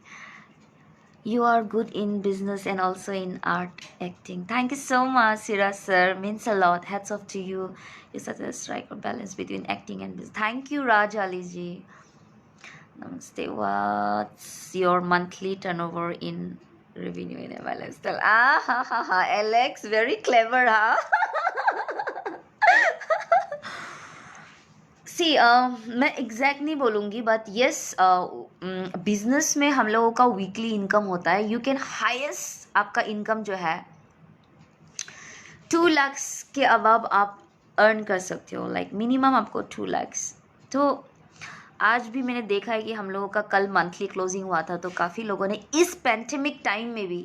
You are good in business and also in art acting. Thank you so much, Siraj sir. Means a lot. Hats off to you. You such a strike or balance between acting and business. Thank you, Raj Ali ji. Namaste. What's your monthly turnover in revenue in MI lifestyle? Ah ha ha ha. Alex, very clever, huh? सी मैं एग्जैक्ट नहीं बोलूँगी, बट येस, बिजनेस में हम लोगों का वीकली इनकम होता है। यू कैन हाईएस्ट आपका इनकम जो है 2 लाख के अबव आप अर्न कर सकते हो, लाइक मिनिमम आपको 2 लाख। तो आज भी मैंने देखा है कि हम लोगों का कल मंथली क्लोजिंग हुआ था, तो काफ़ी लोगों ने इस पैंडेमिक टाइम में भी,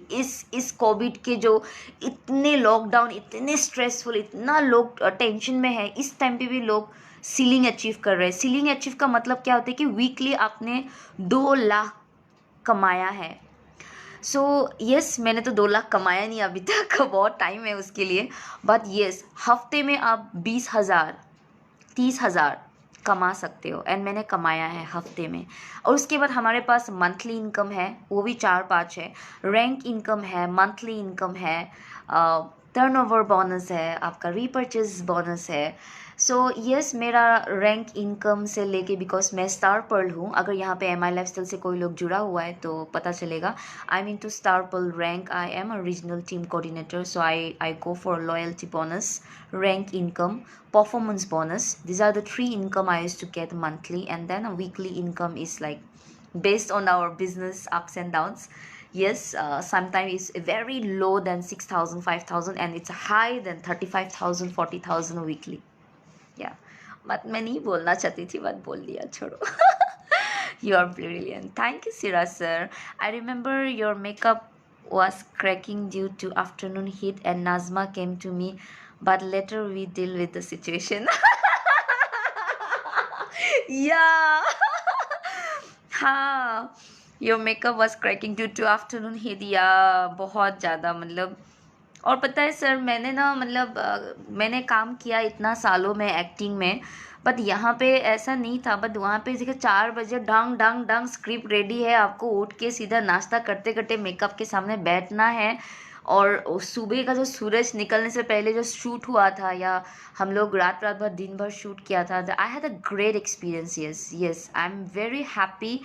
इस कोविड के जो इतने लॉकडाउन, इतने स्ट्रेसफुल, इतना लोग टेंशन में है, इस टाइम पे भी लोग सीलिंग अचीव कर रहे हैं। सीलिंग अचीव का मतलब क्या होता है कि वीकली आपने 2 लाख कमाया है। सो यस, मैंने तो 2 लाख कमाया नहीं अभी तक, बहुत टाइम है उसके लिए, बट यस, हफ्ते में आप 20,000 30,000 कमा सकते हो, एंड मैंने कमाया है हफ्ते में। और उसके बाद हमारे पास मंथली इनकम है, वो भी 4-5 है, रैंक इनकम है, मंथली इनकम है, टर्नओवर बोनस है, आपका रीपर्चेज बोनस है। सो यस, मेरा रैंक इनकम से लेके, बिकॉज मैं स्टार पर्ल हूँ, अगर यहाँ पे MI लाइफस्टाइल से कोई लोग जुड़ा हुआ है तो पता चलेगा। I am into star pearl rank, I am a regional team coordinator, so I go for loyalty bonus, rank income, performance bonus. These are the 3 income I used to get monthly, and then a weekly income is like based on our business ups and downs. Yes, sometimes it's very low than 6,000 5,000, and it's high than 35,000 40,000 weekly. Yeah, but मैं नहीं बोलना चाहती थी, but बोल दिया, छोड़ो। You are brilliant. Thank you, Siraj sir. I remember your makeup was cracking due to afternoon heat, and Nazma came to me, but later we deal with the situation. Yeah. हाँ, your makeup was cracking due to afternoon heat. Yeah, बहुत ज़्यादा, मतलब। और पता है सर, मैंने ना, मतलब मैंने काम किया इतना सालों में एक्टिंग में, बट यहाँ पे ऐसा नहीं था। बट वहाँ पे देखिए 4 बजे डंग डंग डंग स्क्रिप्ट रेडी है, आपको उठ के सीधा नाश्ता करते करते मेकअप के सामने बैठना है। और सुबह का जो सूरज निकलने से पहले जो शूट हुआ था, या हम लोग रात रात भर दिन भर शूट किया था, I had a great experience. Yes yes, I am very happy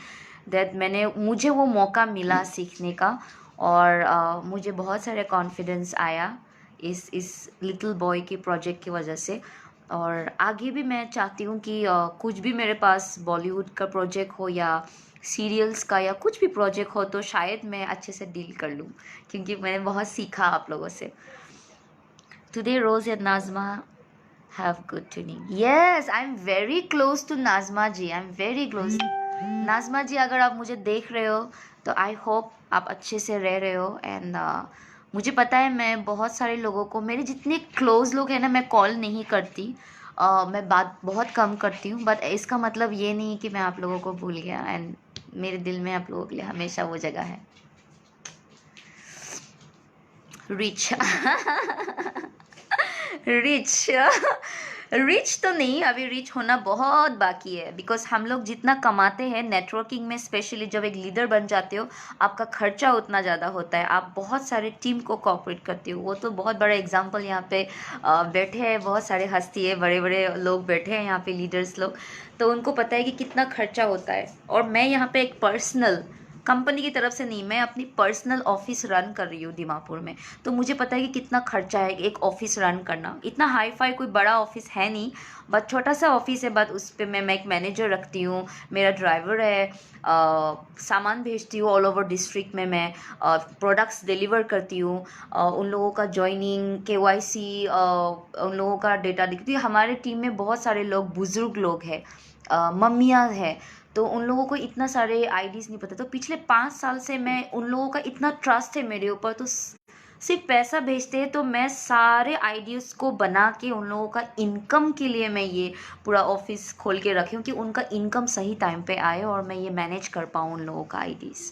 that मुझे वो मौका मिला सीखने का, और मुझे बहुत सारे कॉन्फिडेंस आया इस लिटिल बॉय के प्रोजेक्ट की वजह से। और आगे भी मैं चाहती हूँ कि कुछ भी मेरे पास बॉलीवुड का प्रोजेक्ट हो, या सीरियल्स का, या कुछ भी प्रोजेक्ट हो, तो शायद मैं अच्छे से डील कर लूँ, क्योंकि मैंने बहुत सीखा आप लोगों से। Today Rose and Najma have good tuning. Yes, I am very close to Najma ji, I am very close. Najma ji, अगर आप मुझे देख रहे हो तो आई होप आप अच्छे से रह रहे हो। एंड मुझे पता है, मैं बहुत सारे लोगों को, मेरे जितने क्लोज लोग हैं ना, मैं कॉल नहीं करती, मैं बात बहुत कम करती हूँ, बट इसका मतलब ये नहीं कि मैं आप लोगों को भूल गया। एंड मेरे दिल में आप लोगों के लिए हमेशा वो जगह है। रिच रिच रिच तो नहीं, अभी रिच होना बहुत बाकी है, बिकॉज हम लोग जितना कमाते हैं नेटवर्किंग में, स्पेशली जब एक लीडर बन जाते हो, आपका खर्चा उतना ज़्यादा होता है। आप बहुत सारे टीम को कोऑपरेट करते हो। वो तो बहुत बड़ा एग्जांपल यहाँ पे बैठे हैं, बहुत सारे हस्ती है, बड़े बड़े लोग बैठे हैं यहाँ पे, लीडर्स लोग, तो उनको पता है कि कितना खर्चा होता है। और मैं यहाँ पे एक पर्सनल कंपनी की तरफ से नहीं, मैं अपनी पर्सनल ऑफिस रन कर रही हूँ दीमापुर में, तो मुझे पता है कि कितना खर्चा है एक ऑफिस रन करना। इतना हाई फाई कोई बड़ा ऑफिस है नहीं, बट छोटा सा ऑफिस है, बट उस पर मैं एक मैनेजर रखती हूँ, मेरा ड्राइवर है, सामान भेजती हूँ ऑल ओवर डिस्ट्रिक्ट में, मैं प्रोडक्ट्स डिलीवर करती हूँ, उन लोगों का ज्वाइनिंग, केवाईसी, उन लोगों का डेटा दिखती है। हमारे टीम में बहुत सारे लोग, बुजुर्ग लोग हैं, मम्मियाँ हैं, तो उन लोगों को इतना सारे आईडीज़ नहीं पता। तो पिछले 5 साल से मैं, उन लोगों का इतना ट्रस्ट है मेरे ऊपर, तो सिर्फ पैसा भेजते हैं तो मैं सारे आईडीज़ को बना के उन लोगों का इनकम के लिए मैं ये पूरा ऑफिस खोल के रखी हूँ कि उनका इनकम सही टाइम पे आए और मैं ये मैनेज कर पाऊँ उन लोगों का IDs.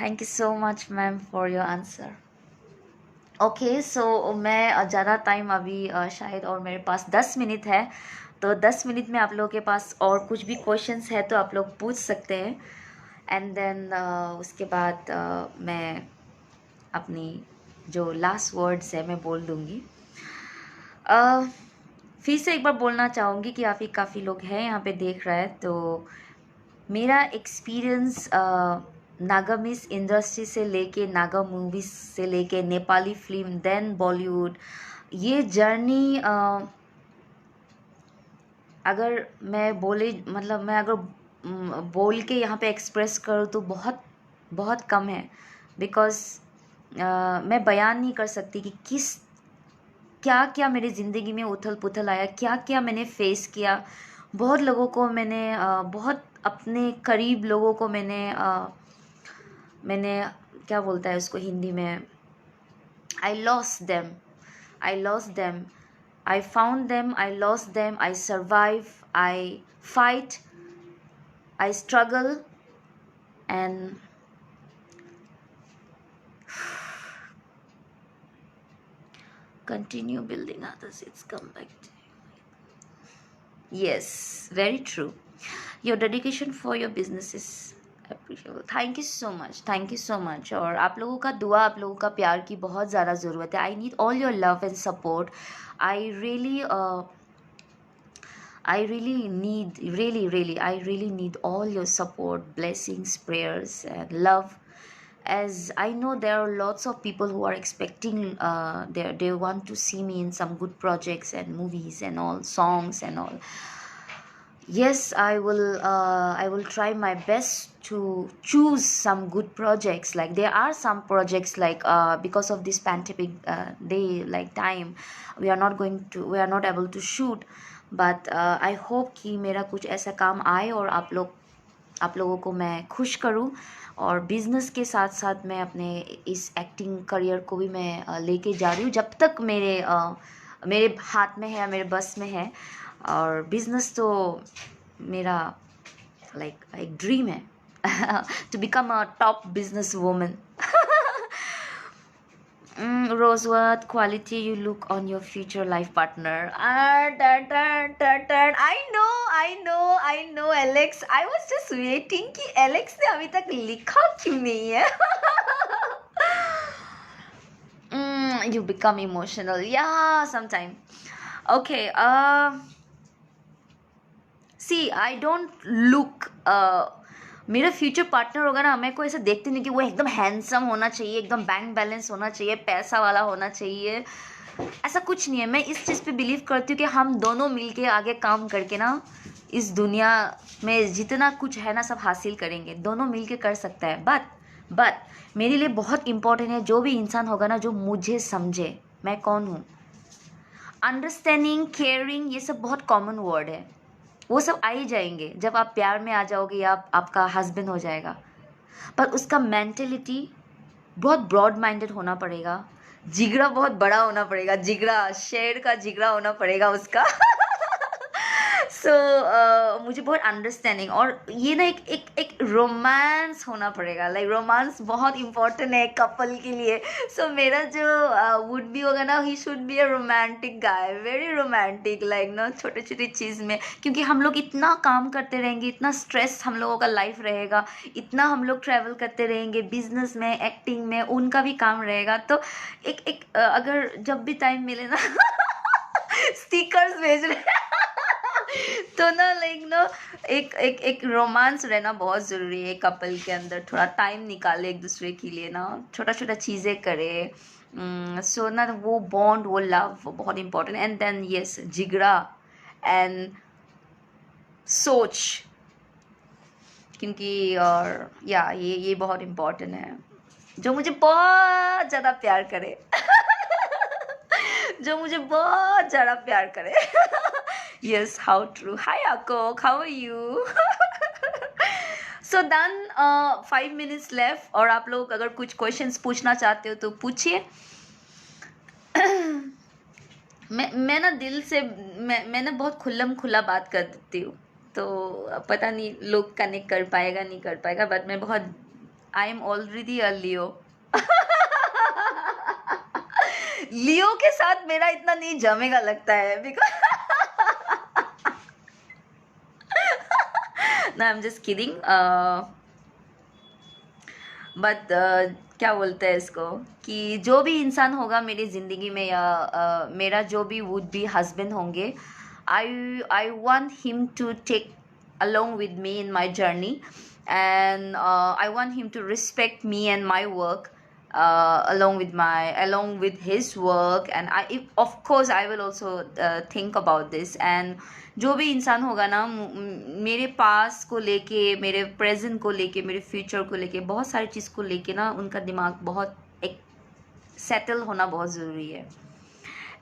Thank you so much ma'am for your answer. Okay, so मैं ज़्यादा टाइम अभी शायद, और मेरे पास 10 मिनट है, तो 10 मिनट में आप लोगों के पास और कुछ भी क्वेश्चंस है तो आप लोग पूछ सकते हैं। एंड देन उसके बाद मैं अपनी जो लास्ट वर्ड्स है मैं बोल दूँगी। फिर से एक बार बोलना चाहूँगी कि काफ़ी लोग हैं यहाँ पे देख रहा है, तो मेरा एक्सपीरियंस नागामीज इंडस्ट्री से लेके, नागा मूवीज से लेके, नेपाली फिल्म, देन बॉलीवुड, ये जर्नी अगर मैं बोले, मतलब मैं अगर बोल के यहाँ पे एक्सप्रेस करूँ तो बहुत बहुत कम है, बिकॉज़ मैं बयान नहीं कर सकती कि क्या क्या मेरी ज़िंदगी में उथल पुथल आया, क्या क्या मैंने फेस किया। बहुत लोगों को मैंने बहुत अपने करीब लोगों को मैंने क्या बोलता है उसको हिंदी में, I lost them, I found them, I lost them, I survive, I fight, I struggle, and continue building others. It's come back to you. Yes, very true. Your dedication for your business is appreciable. Thank you so much. Thank you so much. और आप लोगों का दुआ, आप लोगों का प्यार की बहुत ज़्यादा ज़रूरत है. I need all your love and support. I really I really need all your support, blessings, prayers, and love. As I know there are lots of people who are expecting, they want to see me in some good projects and movies and all, songs and all. Yes, I will try my best to choose some good projects. Like there are some projects, like because of this pandemic day, like time, we are not able to shoot, but I hope कि मेरा कुछ ऐसा काम आए और आप लोगों को मैं खुश करूं, और बिज़नेस के साथ साथ मैं अपने इस एक्टिंग करियर को भी मैं लेके जा रही हूँ, जब तक मेरे हाथ में है, मेरे बस में है। और बिज़नेस तो मेरा लाइक एक ड्रीम है to become a top business woman. Rose, what quality you look on your future life partner? I know, Alex. I was just waiting कि Alex ने अभी तक लिखा क्यों नहीं है? You become emotional. Yeah, sometime. Okay. See, I don't look. मेरा फ्यूचर पार्टनर होगा ना, मेरे को ऐसा देखते नहीं कि वो एकदम हैंडसम होना चाहिए, एकदम बैंक बैलेंस होना चाहिए, पैसा वाला होना चाहिए, ऐसा कुछ नहीं है। मैं इस चीज़ पे बिलीव करती हूँ कि हम दोनों मिलके आगे काम करके ना इस दुनिया में जितना कुछ है ना सब हासिल करेंगे, दोनों मिलके कर सकता है। बट मेरे लिए बहुत इम्पोर्टेंट है जो भी इंसान होगा ना जो मुझे समझे मैं कौन हूँ। अंडरस्टैंडिंग, केयरिंग, ये सब बहुत कॉमन वर्ड है, वो सब आ ही जाएंगे जब आप प्यार में आ जाओगे या आपका हस्बैंड हो जाएगा। पर उसका मेंटेलिटी बहुत ब्रॉड माइंडेड होना पड़ेगा, जिगरा बहुत बड़ा होना पड़ेगा, जिगरा, शेर का जिगरा होना पड़ेगा उसका। सो मुझे बहुत अंडरस्टैंडिंग, और ये ना एक एक एक रोमांस होना पड़ेगा, लाइक रोमांस बहुत इंपॉर्टेंट है कपल के लिए। सो मेरा जो वुड बी होगा ना, he should be a romantic guy, very romantic, like ना छोटे छोटे चीज़ में, क्योंकि हम लोग इतना काम करते रहेंगे, इतना स्ट्रेस हम लोगों का लाइफ रहेगा, इतना हम लोग ट्रैवल करते रहेंगे, बिजनेस में, एक्टिंग में, उनका भी काम रहेगा। तो एक एक अगर जब भी टाइम मिले ना स्टिकर्स भेज रहे तो ना लाइक ना एक एक एक रोमांस रहना बहुत ज़रूरी है कपल के अंदर। थोड़ा टाइम निकाले एक दूसरे के लिए ना, छोटा छोटा चीज़ें करे। सो ना वो बॉन्ड, वो लव, वो बहुत इंपॉर्टेंट। एंड देन यस, जिगरा एंड सोच, क्योंकि और या ये बहुत इंपॉर्टेंट है। जो मुझे बहुत ज़्यादा प्यार करे जो मुझे बहुत ज़्यादा प्यार करे। Yes, how true. हाय अकोक, how are you? So done, 5 minutes left, और आप लोग अगर कुछ क्वेश्चंस पूछना चाहते हो तो पूछिए। मैं ना दिल से, मैं ना बहुत खुल्लम खुला बात कर देती हूँ, तो पता नहीं लोग कनेक्ट कर पाएगा नहीं कर पाएगा, बट मैं बहुत, आई एम ऑलरेडी अ लियो। लियो के साथ मेरा इतना नहीं जमेगा लगता है, बिकॉज ना, I am just kidding. But क्या बोलते हैं इसको, कि जो भी इंसान होगा मेरी ज़िंदगी में, या मेरा जो भी वुड बी हस्बैंड होंगे, I want him to take along with me in my journey, and I want him to respect me and my work, along with his work, and of course I will also think about this, and जो भी इंसान होगा ना मेरे पास को लेके, मेरे प्रेजेंट को लेके, मेरे फ्यूचर को लेके, बहुत सारी चीज़ को लेके ना उनका दिमाग बहुत एक सेटल होना बहुत ज़रूरी है।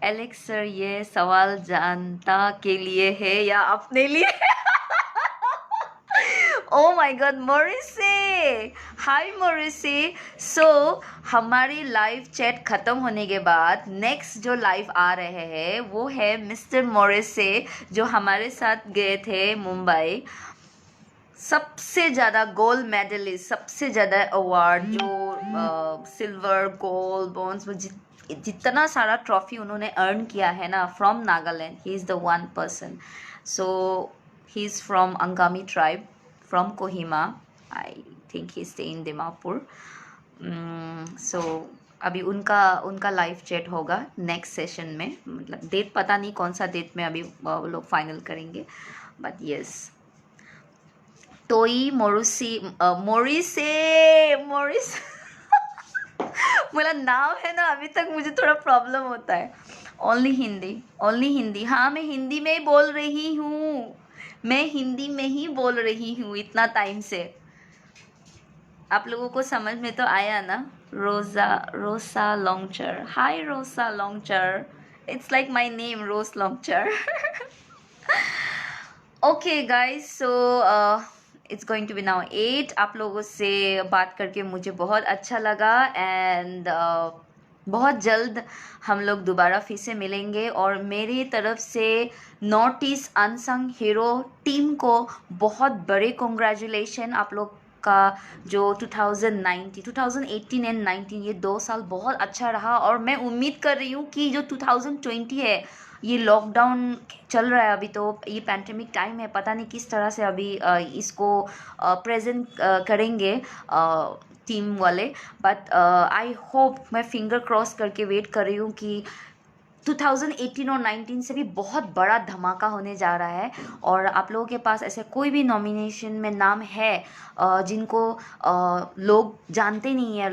एलेक्स सर, ये सवाल जनता के लिए है या अपने लिए? ओ माय गॉड, मोरिसे, हाय मोरिसे। सो हमारी लाइव चैट खत्म होने के बाद नेक्स्ट जो लाइव आ रहे हैं वो है मिस्टर मोरिसे, जो हमारे साथ गए थे मुंबई। सबसे ज़्यादा गोल्ड मेडलिस्ट, सबसे ज़्यादा अवार्ड, जो सिल्वर, गोल्ड, ब्रॉन्ज, जितना सारा ट्रॉफी उन्होंने अर्न किया है ना, from Nagaland, he is the one person. So he is from Angami tribe, from Kohima, I think he stay in Dimapur. So अभी उनका लाइव चैट होगा नेक्स्ट सेशन में, मतलब डेट पता नहीं कौन सा डेट में अभी वो लोग फाइनल करेंगे, बट यस। टोई मोरुसी, मोरिस मेरा नाम है ना, अभी तक मुझे थोड़ा प्रॉब्लम होता है। Only Hindi, only Hindi. हाँ, मैं हिंदी में ही बोल रही हूँ, मैं हिंदी में ही बोल रही हूँ इतना टाइम से। आप लोगों को समझ में तो आया ना? Rosa Launcher, hi Rosa Launcher, it's like my name, Rose Launcher. Okay guys, so it's going to be now 8। आप लोगों से बात करके मुझे बहुत अच्छा लगा, एंड बहुत जल्द हम लोग दोबारा फिर से मिलेंगे। और मेरी तरफ से north east unsung hero team को बहुत बड़े कॉन्ग्रेचुलेशन। आप लोग का जो 2019, 2018 एंड 19, ये 2 साल बहुत अच्छा रहा, और मैं उम्मीद कर रही हूँ कि जो 2020 है, ये लॉकडाउन चल रहा है अभी, तो ये पैंडेमिक टाइम है, पता नहीं किस तरह से अभी इसको प्रेजेंट करेंगे टीम वाले, बट आई होप, मैं फिंगर क्रॉस करके वेट कर रही हूँ कि 2018 और 19 से भी बहुत बड़ा धमाका होने जा रहा है। और आप लोगों के पास ऐसे कोई भी नॉमिनेशन में नाम है जिनको लोग जानते नहीं है,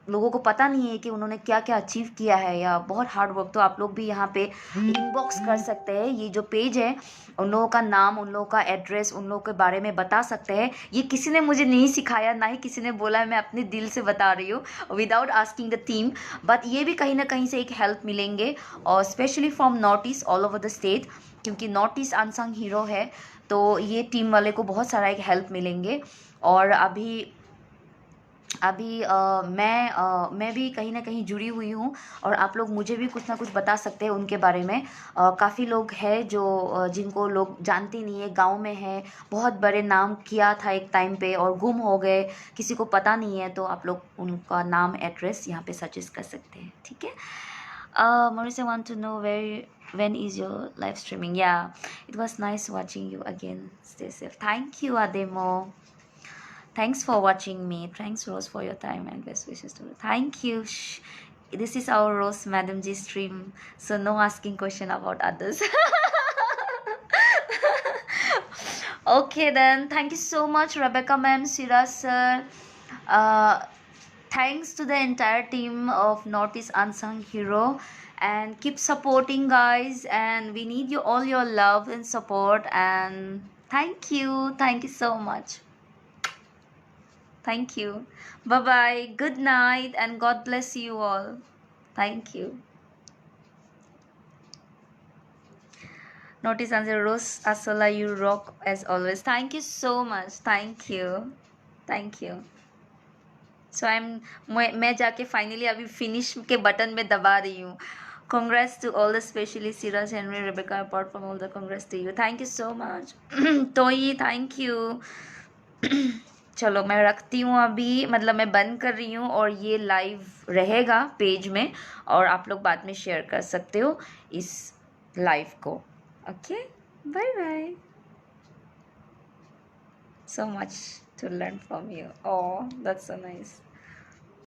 लोगों को पता नहीं है कि उन्होंने क्या क्या अचीव किया है, या बहुत हार्ड वर्क, तो आप लोग भी यहाँ पे इनबॉक्स कर सकते हैं। ये जो पेज है, उन लोगों का नाम, उन लोगों का एड्रेस, उन लोगों के बारे में बता सकते हैं। ये किसी ने मुझे नहीं सिखाया, ना ही किसी ने बोला है, मैं अपने दिल से बता रही हूँ without asking the team, but ये भी कहीं ना कहीं से एक हेल्प मिलेंगे, और specially from north east, all over the state, क्योंकि नॉर्थ ईस्ट अनसंग हीरो है, तो ये टीम वाले को बहुत सारा एक हेल्प मिलेंगे। और अभी अभी मैं भी कहीं ना कहीं जुड़ी हुई हूँ, और आप लोग मुझे भी कुछ ना कुछ बता सकते हैं उनके बारे में। काफ़ी लोग हैं जो जिनको लोग जानते नहीं है, गांव में है, बहुत बड़े नाम किया था एक टाइम पे और गुम हो गए, किसी को पता नहीं है, तो आप लोग उनका नाम एड्रेस यहाँ पे सजेस्ट कर सकते हैं, ठीक है। Maurice, I want to know when is your live streaming? Yeah, it was nice watching you again. Stay safe. Thank you, Ademo. Thanks for watching me. Thanks, Rose, for your time and best wishes to you. Thank you. Shh. This is our Rose Madam G stream, so no asking question about others. Okay, then. Thank you so much, Rebecca ma'am, Siraj sir. Uh, Thanks to the entire team of Northeast Unsung Hero, and keep supporting, guys, and we need you all your love and support, and thank you so much. Thank you. Bye bye. Good night and God bless you all. Thank you. Notice Answer Rose Asola, you rock as always. Thank you so much. Thank you. Thank you. So मैं जाके फाइनली अभी फिनिश के बटन में दबा रही हूँ. Congrats to all the specialists, Siraj, Henry, Rebecca, apart from all the congrats to you. Thank you so much. Toyi, thank you. चलो मैं रखती हूँ अभी, मतलब मैं बंद कर रही हूँ, और ये लाइव रहेगा पेज में, और आप लोग बाद में शेयर कर सकते हो इस लाइव को. Okay, bye bye. So much to learn from you. Oh, that's so nice.